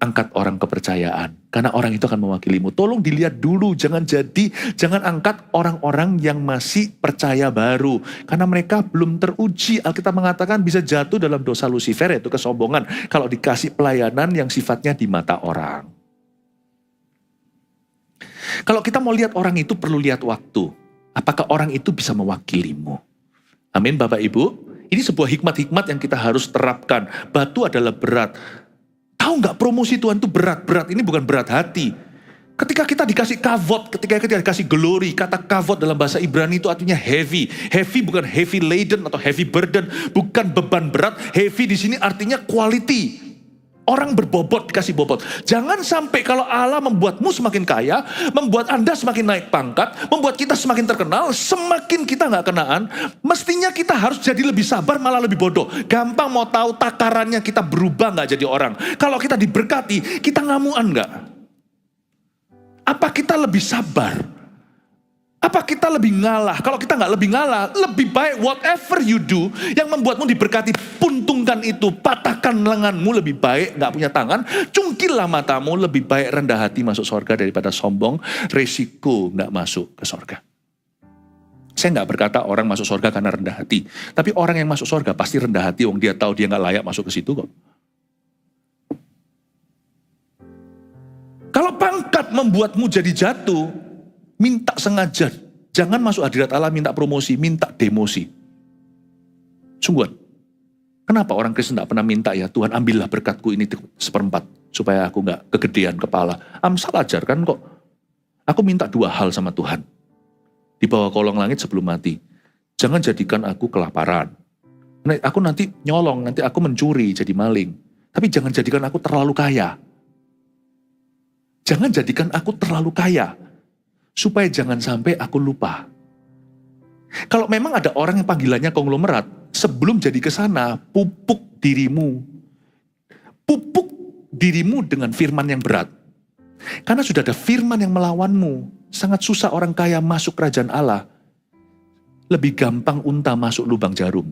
angkat orang kepercayaan. Karena orang itu akan mewakilimu. Tolong dilihat dulu, jangan angkat orang-orang yang masih percaya baru. Karena mereka belum teruji. Alkitab mengatakan bisa jatuh dalam dosa Lucifer, yaitu kesombongan. Kalau dikasih pelayanan yang sifatnya di mata orang. Kalau kita mau lihat orang itu perlu lihat waktu. Apakah orang itu bisa mewakilimu? Amin Bapak Ibu. Ini sebuah hikmat-hikmat yang kita harus terapkan. Batu adalah berat. Tahu nggak promosi Tuhan itu berat-berat. Ini bukan berat hati. Ketika kita dikasih kavod, ketika kita dikasih glory, kata kavod dalam bahasa Ibrani itu artinya heavy. Heavy bukan heavy laden atau heavy burden, bukan beban berat. Heavy di sini artinya quality. Orang berbobot dikasih bobot. Jangan sampai kalau Allah membuatmu semakin kaya, membuat Anda semakin naik pangkat, membuat kita semakin terkenal, semakin kita nggak kenaan, mestinya kita harus jadi lebih sabar malah lebih bodoh. Gampang mau tahu takarannya kita berubah nggak jadi orang. Kalau kita diberkati, kita ngamuan nggak? Apa kita lebih sabar? Apa kita lebih ngalah? Kalau kita nggak lebih ngalah, lebih baik whatever you do yang membuatmu diberkati, puntungkan itu, patahkan lenganmu, lebih baik nggak punya tangan, cungkillah matamu, lebih baik rendah hati masuk surga daripada sombong, resiko nggak masuk ke surga. Saya nggak berkata orang masuk surga karena rendah hati, tapi orang yang masuk surga pasti rendah hati, wong dia tahu dia nggak layak masuk ke situ kok. Kalau pangkat membuatmu jadi jatuh, minta sengaja. Jangan masuk hadirat Allah minta promosi, minta demosi. Sungguhan. Kenapa orang Kristen tidak pernah minta ya, Tuhan ambillah berkatku ini 1/4, supaya aku gak kegedean kepala. Amsal ajarkan kok. Aku minta 2 hal sama Tuhan. Di bawah kolong langit sebelum mati. Jangan jadikan aku kelaparan. Aku nanti nyolong, nanti aku mencuri jadi maling. Tapi jangan jadikan aku terlalu kaya. Jangan jadikan aku terlalu kaya. Supaya jangan sampai aku lupa. Kalau memang ada orang yang panggilannya konglomerat, sebelum jadi ke sana, pupuk dirimu. Pupuk dirimu dengan firman yang berat. Karena sudah ada firman yang melawanmu. Sangat susah orang kaya masuk kerajaan Allah. Lebih gampang unta masuk lubang jarum.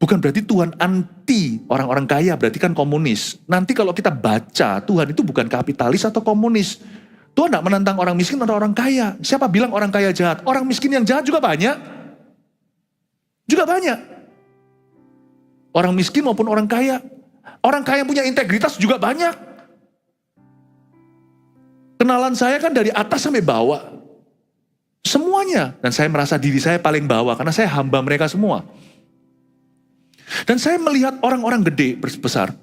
Bukan berarti Tuhan anti orang-orang kaya, berarti kan komunis. Nanti kalau kita baca, Tuhan itu bukan kapitalis atau komunis. Tuhan tidak menentang orang miskin atau orang kaya. Siapa bilang orang kaya jahat? Orang miskin yang jahat juga banyak. Juga banyak. Orang miskin maupun orang kaya. Orang kaya yang punya integritas juga banyak. Kenalan saya kan dari atas sampai bawah. Semuanya. Dan saya merasa diri saya paling bawah karena saya hamba mereka semua. Dan saya melihat orang-orang gede besar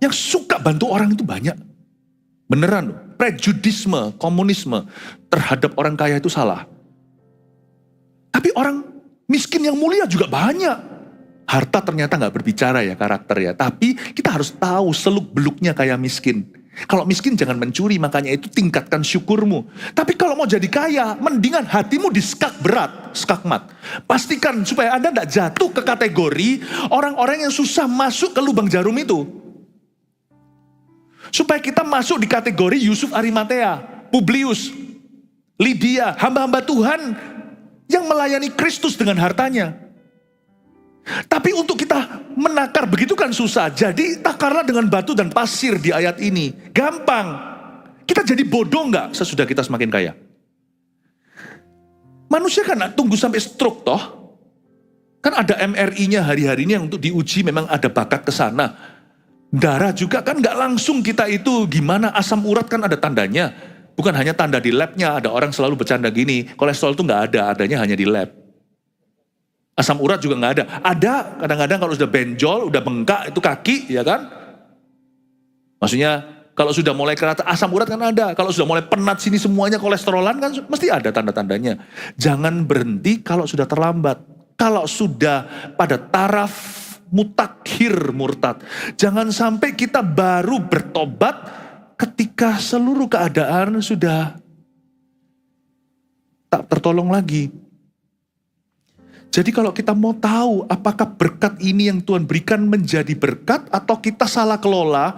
yang suka bantu orang itu banyak. Beneran, prejudisme, komunisme terhadap orang kaya itu salah. Tapi orang miskin yang mulia juga banyak. Harta ternyata gak berbicara ya karakter ya. Tapi kita harus tahu seluk-beluknya kaya miskin. Kalau miskin jangan mencuri, makanya itu tingkatkan syukurmu. Tapi kalau mau jadi kaya, mendingan hatimu diskak berat, skakmat. Pastikan supaya Anda tidak jatuh ke kategori orang-orang yang susah masuk ke lubang jarum itu. Supaya kita masuk di kategori Yusuf Arimatea, Publius, Lydia, hamba-hamba Tuhan yang melayani Kristus dengan hartanya. Tapi untuk kita menakar begitu kan susah. Jadi takarlah dengan batu dan pasir di ayat ini. Gampang. Kita jadi bodoh nggak sesudah kita semakin kaya? Manusia kan tunggu sampai stroke toh. Kan ada MRI-nya hari-hari ini yang untuk diuji memang ada bakat ke sana. Darah juga kan nggak langsung kita itu gimana, asam urat kan ada tandanya. Bukan hanya tanda di labnya, ada orang selalu bercanda gini, kolesterol itu nggak ada, adanya hanya di lab. Asam urat juga nggak ada. Ada kadang-kadang kalau sudah benjol, udah bengkak itu kaki, ya kan? Maksudnya kalau sudah mulai kerata asam urat kan ada. Kalau sudah mulai penat sini semuanya kolesterolan kan mesti ada tanda-tandanya. Jangan berhenti kalau sudah terlambat. Kalau sudah pada taraf mutakhir murtad. Jangan sampai kita baru bertobat ketika seluruh keadaan sudah tak tertolong lagi. Jadi kalau kita mau tahu apakah berkat ini yang Tuhan berikan menjadi berkat atau kita salah kelola,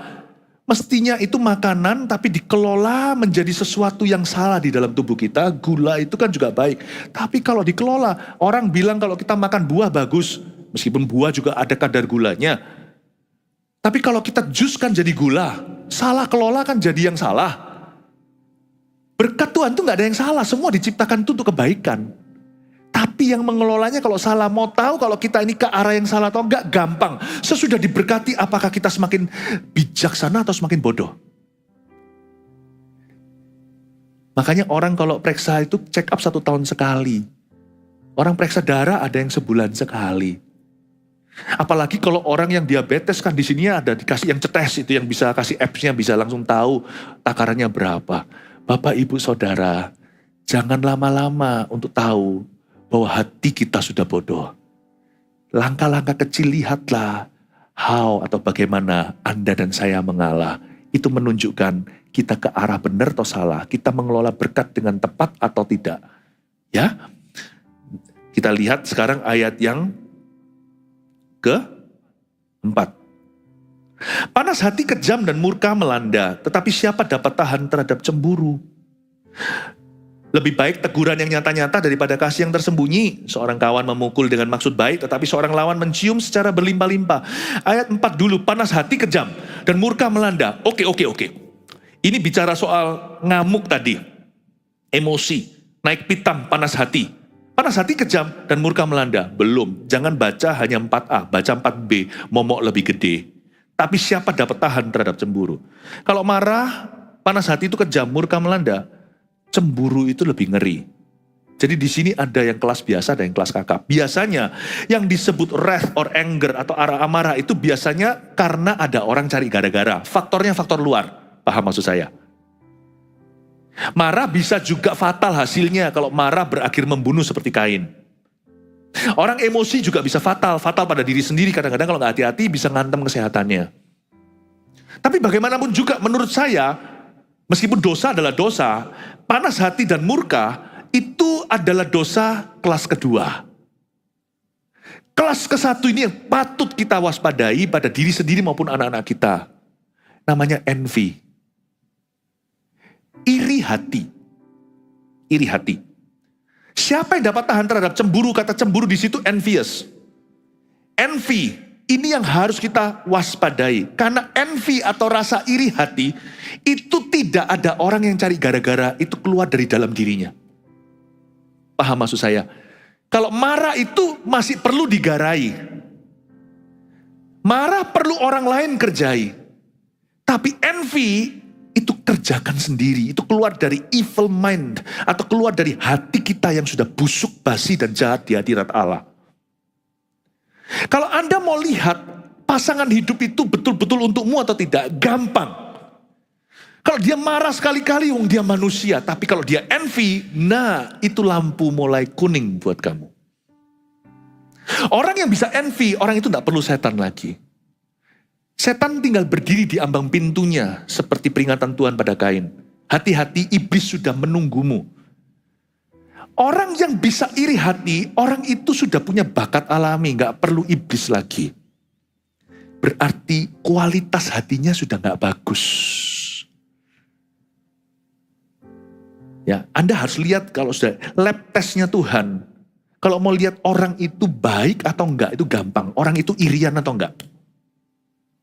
mestinya itu makanan tapi dikelola menjadi sesuatu yang salah di dalam tubuh kita. Gula itu kan juga baik. Tapi kalau dikelola, orang bilang kalau kita makan buah bagus. Meskipun buah juga ada kadar gulanya. Tapi kalau kita jus kan jadi gula. Salah kelola kan jadi yang salah. Berkat Tuhan itu gak ada yang salah. Semua diciptakan itu untuk kebaikan. Tapi yang mengelolanya kalau salah, mau tahu kalau kita ini ke arah yang salah atau enggak, gampang. Sesudah diberkati, apakah kita semakin bijaksana atau semakin bodoh? Makanya orang kalau periksa itu check up 1 tahun sekali. Orang periksa darah ada yang sebulan sekali. Apalagi kalau orang yang diabetes kan di sini ada dikasih yang cetes itu yang bisa kasih apps-nya bisa langsung tahu takarannya berapa. Bapak, Ibu, Saudara, jangan lama-lama untuk tahu bahwa hati kita sudah bodoh. Langkah-langkah kecil lihatlah how atau bagaimana Anda dan saya mengalah. Itu menunjukkan kita ke arah benar atau salah. Kita mengelola berkat dengan tepat atau tidak. Ya, kita lihat sekarang ayat yang ke-4. Panas hati kejam dan murka melanda, tetapi siapa dapat tahan terhadap cemburu? Lebih baik teguran yang nyata-nyata daripada kasih yang tersembunyi. Seorang kawan memukul dengan maksud baik, tetapi seorang lawan mencium secara berlimpah-limpah. Ayat 4 dulu, panas hati kejam dan murka melanda. Oke. Ini bicara soal ngamuk tadi. Emosi, naik pitam, panas hati. Panas hati kejam dan murka melanda. Belum, jangan baca hanya 4a, baca 4b, momok lebih gede. Tapi siapa dapat tahan terhadap cemburu? Kalau marah, panas hati itu kejam, murka melanda. cemburu itu lebih ngeri. Jadi di sini ada yang kelas biasa, ada yang kelas kakap. Biasanya yang disebut wrath or anger atau amarah itu biasanya karena ada orang cari gara-gara. Faktornya faktor luar. Paham maksud saya? Marah bisa juga fatal hasilnya kalau marah berakhir membunuh seperti Kain. Orang emosi juga bisa fatal pada diri sendiri. Kadang-kadang kalau nggak hati-hati bisa ngantem kesehatannya. Tapi bagaimanapun juga menurut saya, meskipun dosa adalah dosa, panas hati dan murka itu adalah dosa kelas kedua. Kelas ke-1 ini yang patut kita waspadai pada diri sendiri maupun anak-anak kita. Namanya envy. Iri hati. Iri hati. Siapa yang dapat tahan terhadap cemburu? Kata cemburu di situ envious. Envy. Ini yang harus kita waspadai. Karena envy atau rasa iri hati, itu tidak ada orang yang cari gara-gara, itu keluar dari dalam dirinya. Paham maksud saya? Kalau marah itu masih perlu digarai. Marah perlu orang lain kerjai. Tapi envy itu kerjakan sendiri. Itu keluar dari evil mind. Atau keluar dari hati kita yang sudah busuk, basi, dan jahat di hadirat Allah. Kalau Anda mau lihat pasangan hidup itu betul-betul untukmu atau tidak, gampang. Kalau dia marah sekali-kali, dia manusia. Tapi kalau dia envy, nah itu lampu mulai kuning buat kamu. Orang yang bisa envy, orang itu tidak perlu setan lagi. Setan tinggal berdiri di ambang pintunya, seperti peringatan Tuhan pada Kain. Hati-hati, iblis sudah menunggumu. Orang yang bisa iri hati, orang itu sudah punya bakat alami, nggak perlu iblis lagi. Berarti kualitas hatinya sudah nggak bagus. Ya, Anda harus lihat kalau sudah lab testnya Tuhan. Kalau mau lihat orang itu baik atau enggak, itu gampang. Orang itu irian atau enggak.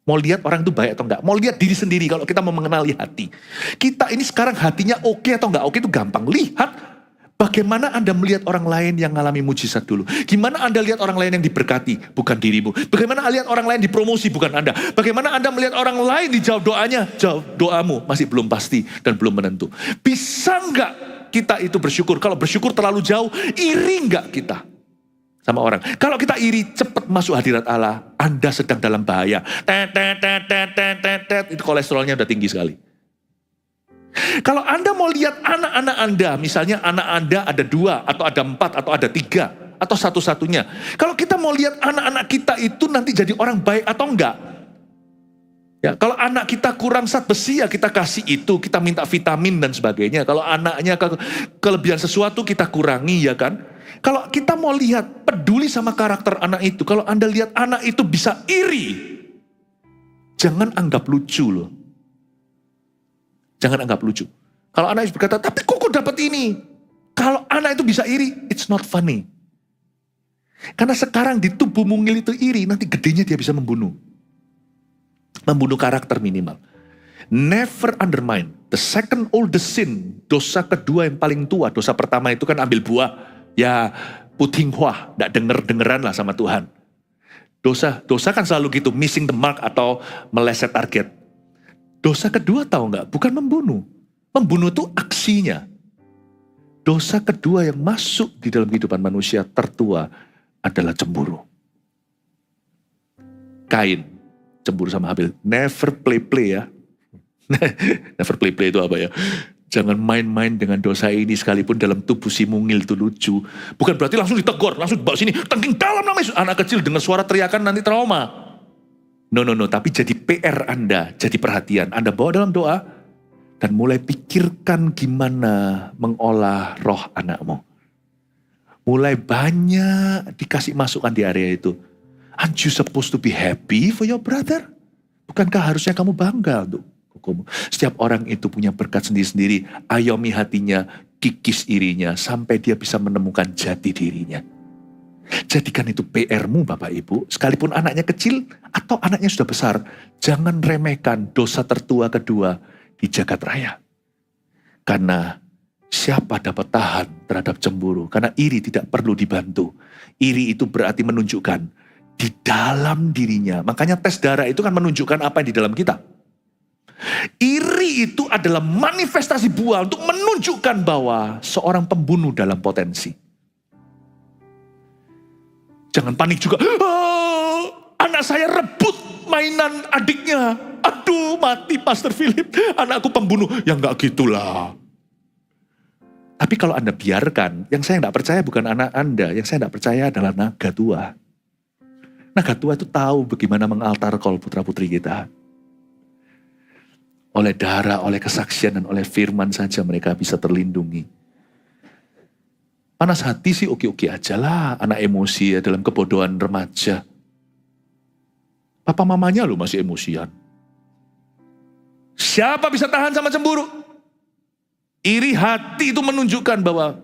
Mau lihat orang itu baik atau enggak. Mau lihat diri sendiri kalau kita mau mengenali hati. Kita ini sekarang hatinya oke atau enggak oke itu gampang. Lihat bagaimana Anda melihat orang lain yang mengalami mujizat dulu. Gimana Anda lihat orang lain yang diberkati, bukan dirimu. Bagaimana lihat orang lain dipromosi, bukan Anda. Bagaimana Anda melihat orang lain dijawab doanya, jawab doamu masih belum pasti dan belum menentu. Bisa enggak kita itu bersyukur? Kalau bersyukur terlalu jauh, iri enggak kita sama orang? Kalau kita iri, cepat masuk hadirat Allah, Anda sedang dalam bahaya. Itu kolesterolnya udah tinggi sekali. Kalau Anda mau lihat anak-anak Anda, misalnya anak Anda ada 2, atau ada 4, atau ada 3, atau satu-satunya. Kalau kita mau lihat anak-anak kita itu nanti jadi orang baik atau enggak. Ya, kalau anak kita kurang zat besi ya kita kasih itu, kita minta vitamin dan sebagainya. Kalau anaknya kelebihan sesuatu kita kurangi ya kan. Kalau kita mau lihat peduli sama karakter anak itu, kalau Anda lihat anak itu bisa iri, jangan anggap lucu loh. Jangan anggap lucu. Kalau anak itu berkata, tapi kok dapat ini? Kalau anak itu bisa iri, it's not funny. Karena sekarang di tubuh mungil itu iri, nanti gedenya dia bisa membunuh. Membunuh karakter minimal. Never undermine. The second oldest sin, dosa kedua yang paling tua. Dosa pertama itu kan ambil buah. Ya puting hua, gak denger-dengeran lah sama Tuhan. Dosa kan selalu gitu, missing the mark atau meleset target. Dosa kedua tahu nggak? Bukan membunuh. Membunuh itu aksinya. Dosa kedua yang masuk di dalam kehidupan manusia tertua adalah cemburu. Kain, cemburu sama Habil. Never play-play ya. Never play-play itu apa ya? Jangan main-main dengan dosa ini sekalipun dalam tubuh si mungil itu lucu. Bukan berarti langsung ditegur, langsung dibawa sini. Tengking dalam namanya. Anak kecil dengar suara teriakan nanti trauma. No, tapi jadi PR Anda, jadi perhatian. Anda bawa dalam doa, dan mulai pikirkan gimana mengolah roh anakmu. Mulai banyak dikasih masukan di area itu. Aren't you supposed to be happy for your brother? Bukankah harusnya kamu bangga untuk hukum? Setiap orang itu punya berkat sendiri-sendiri. Ayomi hatinya, kikis irinya, sampai dia bisa menemukan jati dirinya. Jadikan itu PR-mu Bapak Ibu, sekalipun anaknya kecil atau anaknya sudah besar, jangan remehkan dosa tertua kedua di jagat raya. Karena siapa dapat tahan terhadap cemburu? Karena iri tidak perlu dibantu. Iri itu berarti menunjukkan di dalam dirinya. Makanya tes darah itu kan menunjukkan apa yang di dalam kita. Iri itu adalah manifestasi buah untuk menunjukkan bahwa seorang pembunuh dalam potensi. Jangan panik juga. Anak saya rebut mainan adiknya. Aduh, mati Pastor Philip. Anakku pembunuh. Ya enggak gitulah. Tapi kalau Anda biarkan, yang saya enggak percaya bukan anak Anda. Yang saya enggak percaya adalah naga tua. Naga tua itu tahu bagaimana mengaltar call putra-putri kita. Oleh darah, oleh kesaksian, dan oleh firman saja mereka bisa terlindungi. Panas hati sih oke-oke aja lah. Anak emosi ya dalam kebodohan remaja. Papa mamanya loh masih emosian. Siapa bisa tahan sama cemburu? Iri hati itu menunjukkan bahwa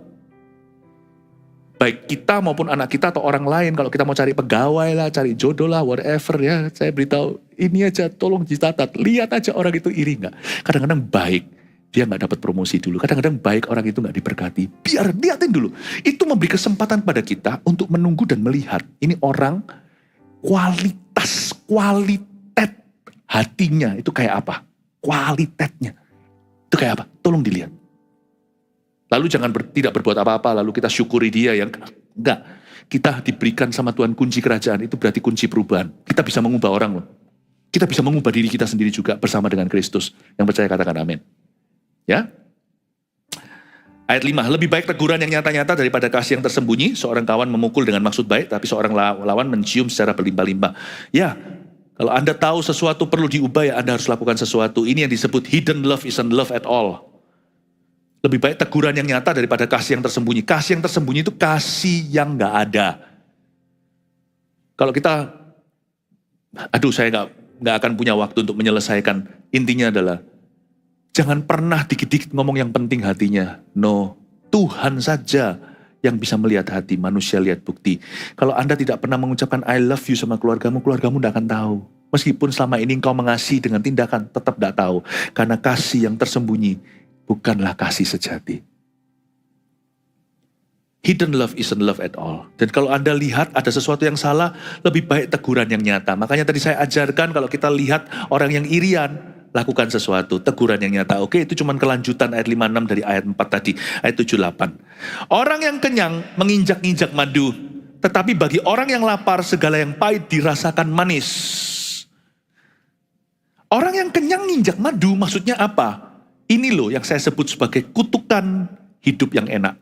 baik kita maupun anak kita atau orang lain, kalau kita mau cari pegawai lah, cari jodoh lah, whatever ya, saya beritahu, ini aja tolong dicatat, lihat aja orang itu iri nggak. Kadang-kadang baik, dia nggak dapat promosi dulu. Kadang-kadang baik orang itu nggak diberkati. Biar lihatin dulu. Itu memberi kesempatan pada kita untuk menunggu dan melihat. Ini orang kualitas hatinya itu kayak apa? Kualitasnya itu kayak apa? Tolong dilihat. Lalu jangan tidak berbuat apa-apa, lalu kita syukuri dia yang enggak. Kita diberikan sama Tuhan kunci kerajaan, itu berarti kunci perubahan. Kita bisa mengubah orang loh. Kita bisa mengubah diri kita sendiri juga bersama dengan Kristus. Yang percaya katakan amin. Ya. Ayat 5, lebih baik teguran yang nyata-nyata daripada kasih yang tersembunyi. Seorang kawan memukul dengan maksud baik, tapi seorang lawan mencium secara berlimpah-limpah. Ya, kalau Anda tahu sesuatu perlu diubah, ya Anda harus lakukan sesuatu. Ini yang disebut hidden love isn't love at all. Lebih baik teguran yang nyata daripada kasih yang tersembunyi. Kasih yang tersembunyi itu kasih yang gak ada. Kalau kita, saya gak akan punya waktu untuk menyelesaikan. Intinya adalah, jangan pernah dikit-dikit ngomong yang penting hatinya. No, Tuhan saja yang bisa melihat hati. Manusia lihat bukti. Kalau Anda tidak pernah mengucapkan I love you sama keluargamu gak akan tahu. Meskipun selama ini engkau mengasihi dengan tindakan, tetap gak tahu. Karena kasih yang tersembunyi bukanlah kasih sejati. Hidden love isn't love at all. Dan kalau Anda lihat ada sesuatu yang salah, lebih baik teguran yang nyata. Makanya tadi saya ajarkan kalau kita lihat orang yang irian, lakukan sesuatu, teguran yang nyata. Oke, itu cuma kelanjutan ayat 56 dari ayat 4 tadi, ayat 78. Orang yang kenyang menginjak-injak madu, tetapi bagi orang yang lapar segala yang pahit dirasakan manis. Orang yang kenyang nginjak madu maksudnya apa? Ini loh yang saya sebut sebagai kutukan hidup yang enak.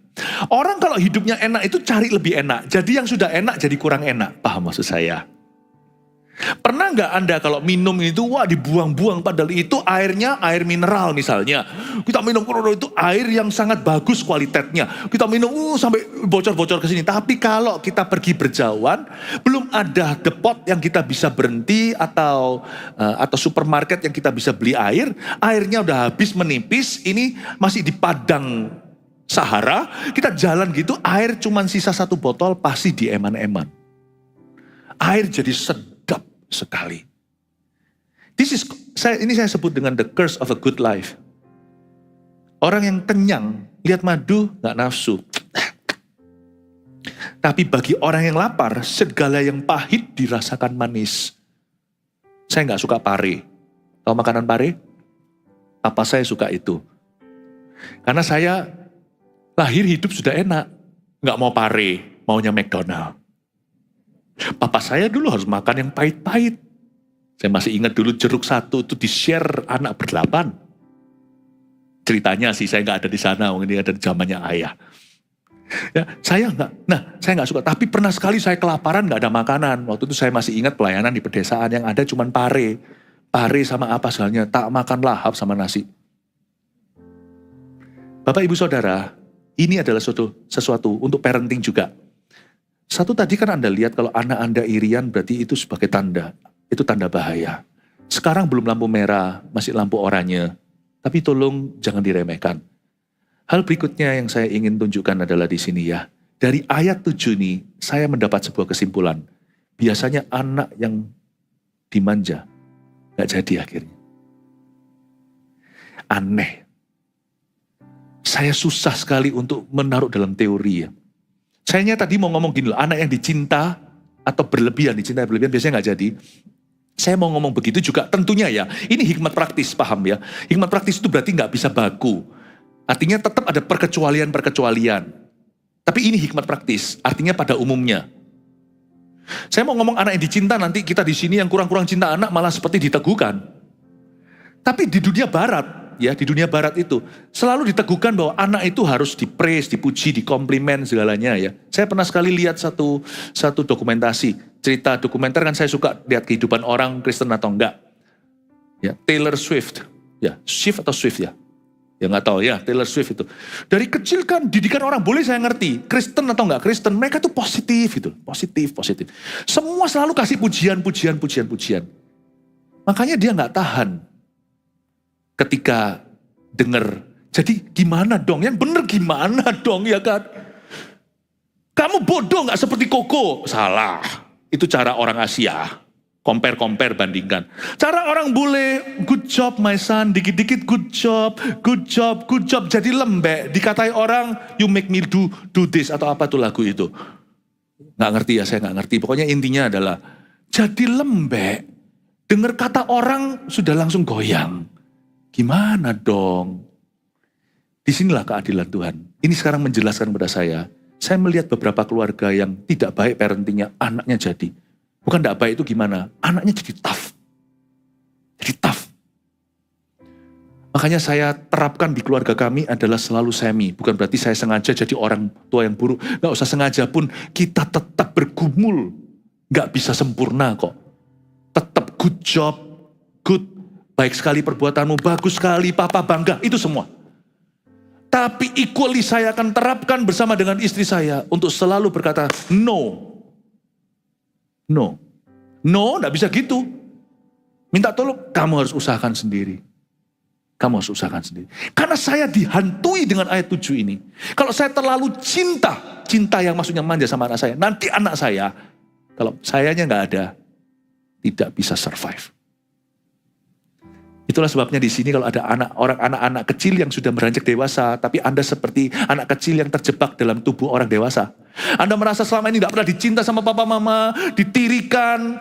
Orang kalau hidupnya enak itu cari lebih enak. Jadi yang sudah enak jadi kurang enak. Paham maksud saya? Pernah nggak Anda kalau minum itu, dibuang-buang padahal itu airnya air mineral misalnya. Kita minum itu air yang sangat bagus kualitasnya. Kita minum sampai bocor-bocor ke sini. Tapi kalau kita pergi berjauhan, belum ada depot yang kita bisa berhenti atau supermarket yang kita bisa beli air. Airnya udah habis menipis, ini masih di padang Sahara. Kita jalan gitu, air cuman sisa 1 botol pasti dieman-eman. Air jadi sedap sekali. Ini saya sebut dengan the curse of a good life. Orang yang kenyang, lihat madu, gak nafsu. Tapi bagi orang yang lapar, segala yang pahit dirasakan manis. Saya gak suka pare. Tahu makanan pare? Apa saya suka itu? Karena saya lahir hidup sudah enak. Gak mau pare, maunya McDonald. Papa saya dulu harus makan yang pahit-pahit. Saya masih ingat dulu jeruk 1 itu di-share anak ber-8. Ceritanya sih saya nggak ada di sana, ini ada di zamannya ayah. Ya, saya nggak suka. Tapi pernah sekali saya kelaparan nggak ada makanan. Waktu itu saya masih ingat pelayanan di pedesaan yang ada cuman pare sama apa segalanya. Tak makan lahap sama nasi. Bapak Ibu Saudara, ini adalah sesuatu untuk parenting juga. Satu tadi kan Anda lihat kalau anak Anda irian berarti itu sebagai tanda. Itu tanda bahaya. Sekarang belum lampu merah, masih lampu oranye. Tapi tolong jangan diremehkan. Hal berikutnya yang saya ingin tunjukkan adalah di sini ya. Dari ayat 7 ini saya mendapat sebuah kesimpulan. Biasanya anak yang dimanja gak jadi akhirnya. Aneh. Saya susah sekali untuk menaruh dalam teori ya. Sayangnya tadi mau ngomong gini loh, anak yang dicinta atau dicinta berlebihan biasanya gak jadi. Saya mau ngomong begitu juga tentunya ya, ini hikmat praktis, paham ya. Hikmat praktis itu berarti nggak bisa baku. Artinya tetap ada perkecualian-perkecualian. Tapi ini hikmat praktis, artinya pada umumnya. Saya mau ngomong anak yang dicinta, nanti kita di sini yang kurang-kurang cinta anak malah seperti diteguhkan. Tapi di dunia barat, ya di dunia barat itu selalu diteguhkan bahwa anak itu harus dipraise, dipuji, dikomplimen segalanya ya. Saya pernah sekali lihat satu dokumentasi. Cerita dokumenter kan saya suka lihat kehidupan orang Kristen atau enggak. Ya, Taylor Swift. Ya, Swift atau Swift ya? Ya nggak tahu ya, Taylor Swift itu. Dari kecil kan didikan orang, boleh saya ngerti. Kristen atau enggak Kristen, mereka tuh positif gitu. Positif. Semua selalu kasih pujian. Makanya dia nggak tahan. Ketika dengar, jadi gimana dong? Yang bener gimana dong ya kan? Kamu bodoh nggak seperti Koko? Salah. Itu cara orang Asia. Compare, bandingkan. Cara orang bule, good job my son, dikit-dikit good job. Jadi lembek. Dikatai orang, you make me do this. Atau apa tuh lagu itu. Nggak ngerti ya, saya nggak ngerti. Pokoknya intinya adalah, jadi lembek. Dengar kata orang, sudah langsung goyang. Gimana dong? Disinilah keadilan Tuhan. Ini sekarang menjelaskan kepada saya melihat beberapa keluarga yang tidak baik parentingnya, anaknya jadi. Bukan tidak baik itu gimana, anaknya jadi tough. Makanya saya terapkan di keluarga kami adalah selalu semi. Bukan berarti saya sengaja jadi orang tua yang buruk. Gak usah sengaja pun, kita tetap bergumul. Gak bisa sempurna kok. Tetap good job, good. Baik sekali perbuatanmu, bagus sekali, papa bangga, itu semua. Tapi equally saya akan terapkan bersama dengan istri saya untuk selalu berkata, no, gak bisa gitu. Minta tolong, kamu harus usahakan sendiri. Karena saya dihantui dengan ayat 7 ini. Kalau saya terlalu cinta yang maksudnya manja sama anak saya, nanti anak saya, kalau sayanya gak ada, tidak bisa survive. Itulah sebabnya di sini kalau ada anak-anak kecil yang sudah beranjak dewasa, tapi Anda seperti anak kecil yang terjebak dalam tubuh orang dewasa. Anda merasa selama ini tidak pernah dicinta sama papa mama, ditirikan,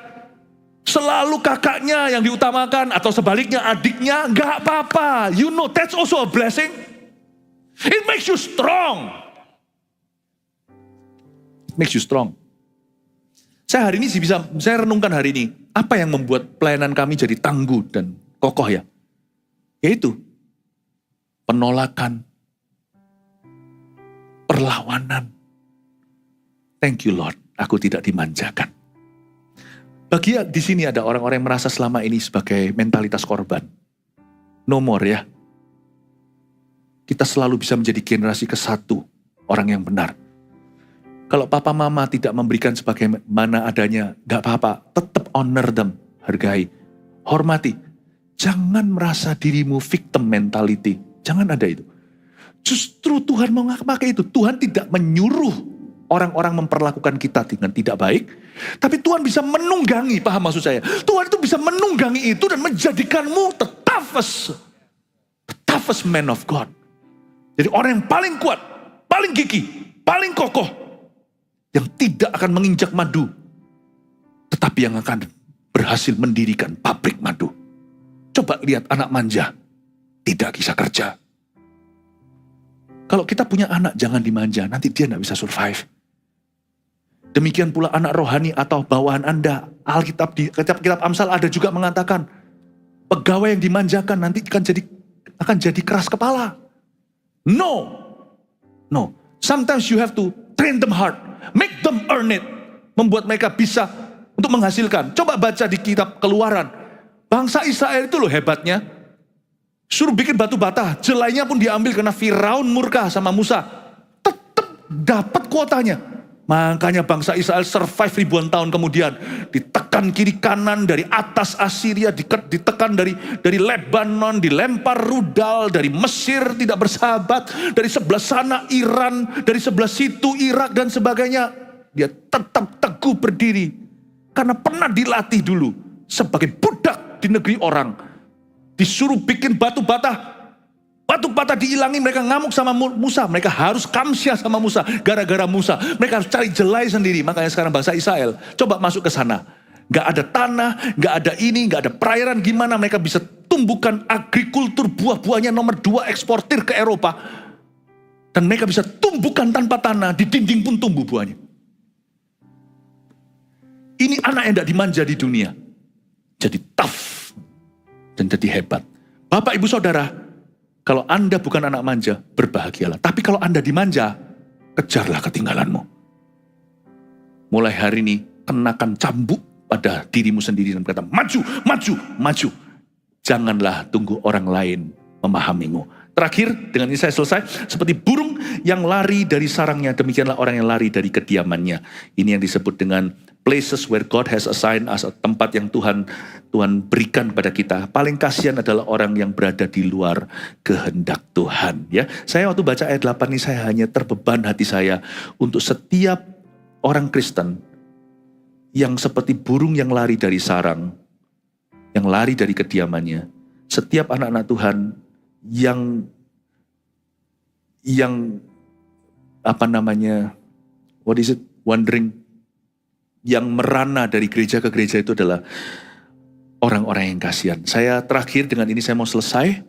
selalu kakaknya yang diutamakan, atau sebaliknya adiknya, nggak apa-apa. You know, that's also a blessing. It makes you strong. Saya hari ini saya renungkan hari ini, apa yang membuat pelayanan kami jadi tangguh dan kokoh ya, yaitu penolakan, perlawanan. Thank you Lord, aku tidak dimanjakan. Bagi di sini ada orang-orang yang merasa selama ini sebagai mentalitas korban. No more ya. Kita selalu bisa menjadi generasi ke-1 orang yang benar. Kalau papa mama tidak memberikan sebagaimana adanya, gak apa-apa, tetap honor them, hargai, hormati. Jangan merasa dirimu victim mentality. Jangan ada itu. Justru Tuhan mau pakai itu. Tuhan tidak menyuruh orang-orang memperlakukan kita dengan tidak baik. Tapi Tuhan bisa menunggangi, paham maksud saya? Tuhan itu bisa menunggangi itu dan menjadikanmu the toughest man of God. Jadi orang yang paling kuat, paling gigih, paling kokoh. Yang tidak akan menginjak madu. Tetapi yang akan berhasil mendirikan pabrik madu. Coba lihat anak manja, tidak bisa kerja. Kalau kita punya anak, jangan dimanja, nanti dia tidak bisa survive. Demikian pula anak rohani atau bawahan Anda. Alkitab di kitab Amsal ada juga mengatakan, pegawai yang dimanjakan nanti akan jadi keras kepala. No. Sometimes you have to train them hard, make them earn it, membuat mereka bisa untuk menghasilkan. Coba baca di kitab Keluaran. Bangsa Israel itu loh hebatnya. Suruh bikin batu bata, jelainya pun diambil karena Firaun murka sama Musa. Tetap dapat kuotanya. Makanya bangsa Israel survive ribuan tahun kemudian. Ditekan kiri kanan dari atas Assyria, ditekan dari Lebanon, dilempar rudal, dari Mesir tidak bersahabat, dari sebelah sana Iran, dari sebelah situ Irak dan sebagainya. Dia tetap teguh berdiri. Karena pernah dilatih dulu sebagai budak di negeri orang. Disuruh bikin batu bata dihilangi, mereka ngamuk sama Musa. Mereka harus kamsia sama Musa. Gara-gara Musa, mereka harus cari jelai sendiri. Makanya sekarang bangsa Israel, coba masuk ke sana. Gak ada tanah, gak ada ini, gak ada perairan. Gimana mereka bisa tumbuhkan agrikultur buah-buahnya nomor 2 eksportir ke Eropa. Dan mereka bisa tumbuhkan tanpa tanah, di dinding pun tumbuh buahnya. Ini anak yang tidak dimanja di dunia. Jadi tough dan jadi hebat. Bapak, ibu, saudara, kalau Anda bukan anak manja, berbahagialah. Tapi kalau Anda dimanja, kejarlah ketinggalanmu. Mulai hari ini, kenakan cambuk pada dirimu sendiri dan berkata, maju, maju, maju. Janganlah tunggu orang lain memahamimu. Terakhir, dengan ini saya selesai. Seperti burung yang lari dari sarangnya, demikianlah orang yang lari dari kediamannya. Ini yang disebut dengan places where God has assigned us, tempat yang Tuhan berikan pada kita. Paling kasihan adalah orang yang berada di luar kehendak Tuhan. Ya, saya waktu baca ayat 8 ini, saya hanya terbeban hati saya untuk setiap orang Kristen yang seperti burung yang lari dari sarang, yang lari dari kediamannya. Setiap anak-anak Tuhan yang wandering, yang merana dari gereja ke gereja, itu adalah orang-orang yang kasihan. Saya terakhir dengan ini saya mau selesai.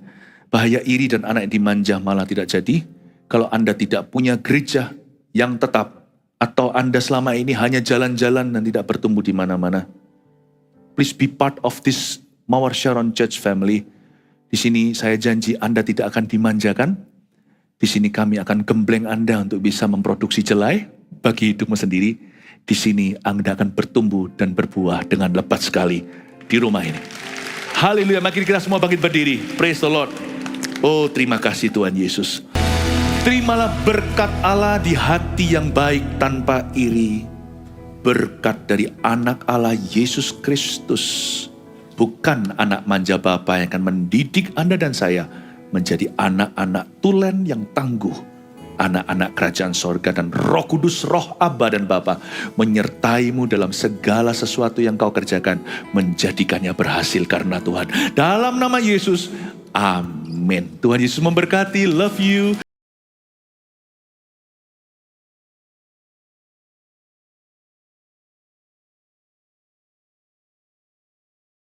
Bahaya iri dan anak yang dimanja malah tidak jadi. Kalau Anda tidak punya gereja yang tetap, atau Anda selama ini hanya jalan-jalan dan tidak bertumbuh di mana-mana, please be part of this Mawar Sharon Church family. Di sini saya janji Anda tidak akan dimanjakan. Di sini kami akan gembleng Anda untuk bisa memproduksi jelai bagi hidupmu sendiri. Di sini Anda akan bertumbuh dan berbuah dengan lebat sekali di rumah ini. Haleluya, mari kita semua bangkit berdiri. Praise the Lord. Oh, terima kasih Tuhan Yesus. Terimalah berkat Allah di hati yang baik tanpa iri. Berkat dari anak Allah Yesus Kristus. Bukan anak manja Bapa yang akan mendidik Anda dan saya menjadi anak-anak tulen yang tangguh. Anak-anak kerajaan sorga, dan Roh Kudus, Roh Aba dan Bapa menyertaimu dalam segala sesuatu yang kau kerjakan, menjadikannya berhasil karena Tuhan. Dalam nama Yesus, amin. Tuhan Yesus memberkati. Love you.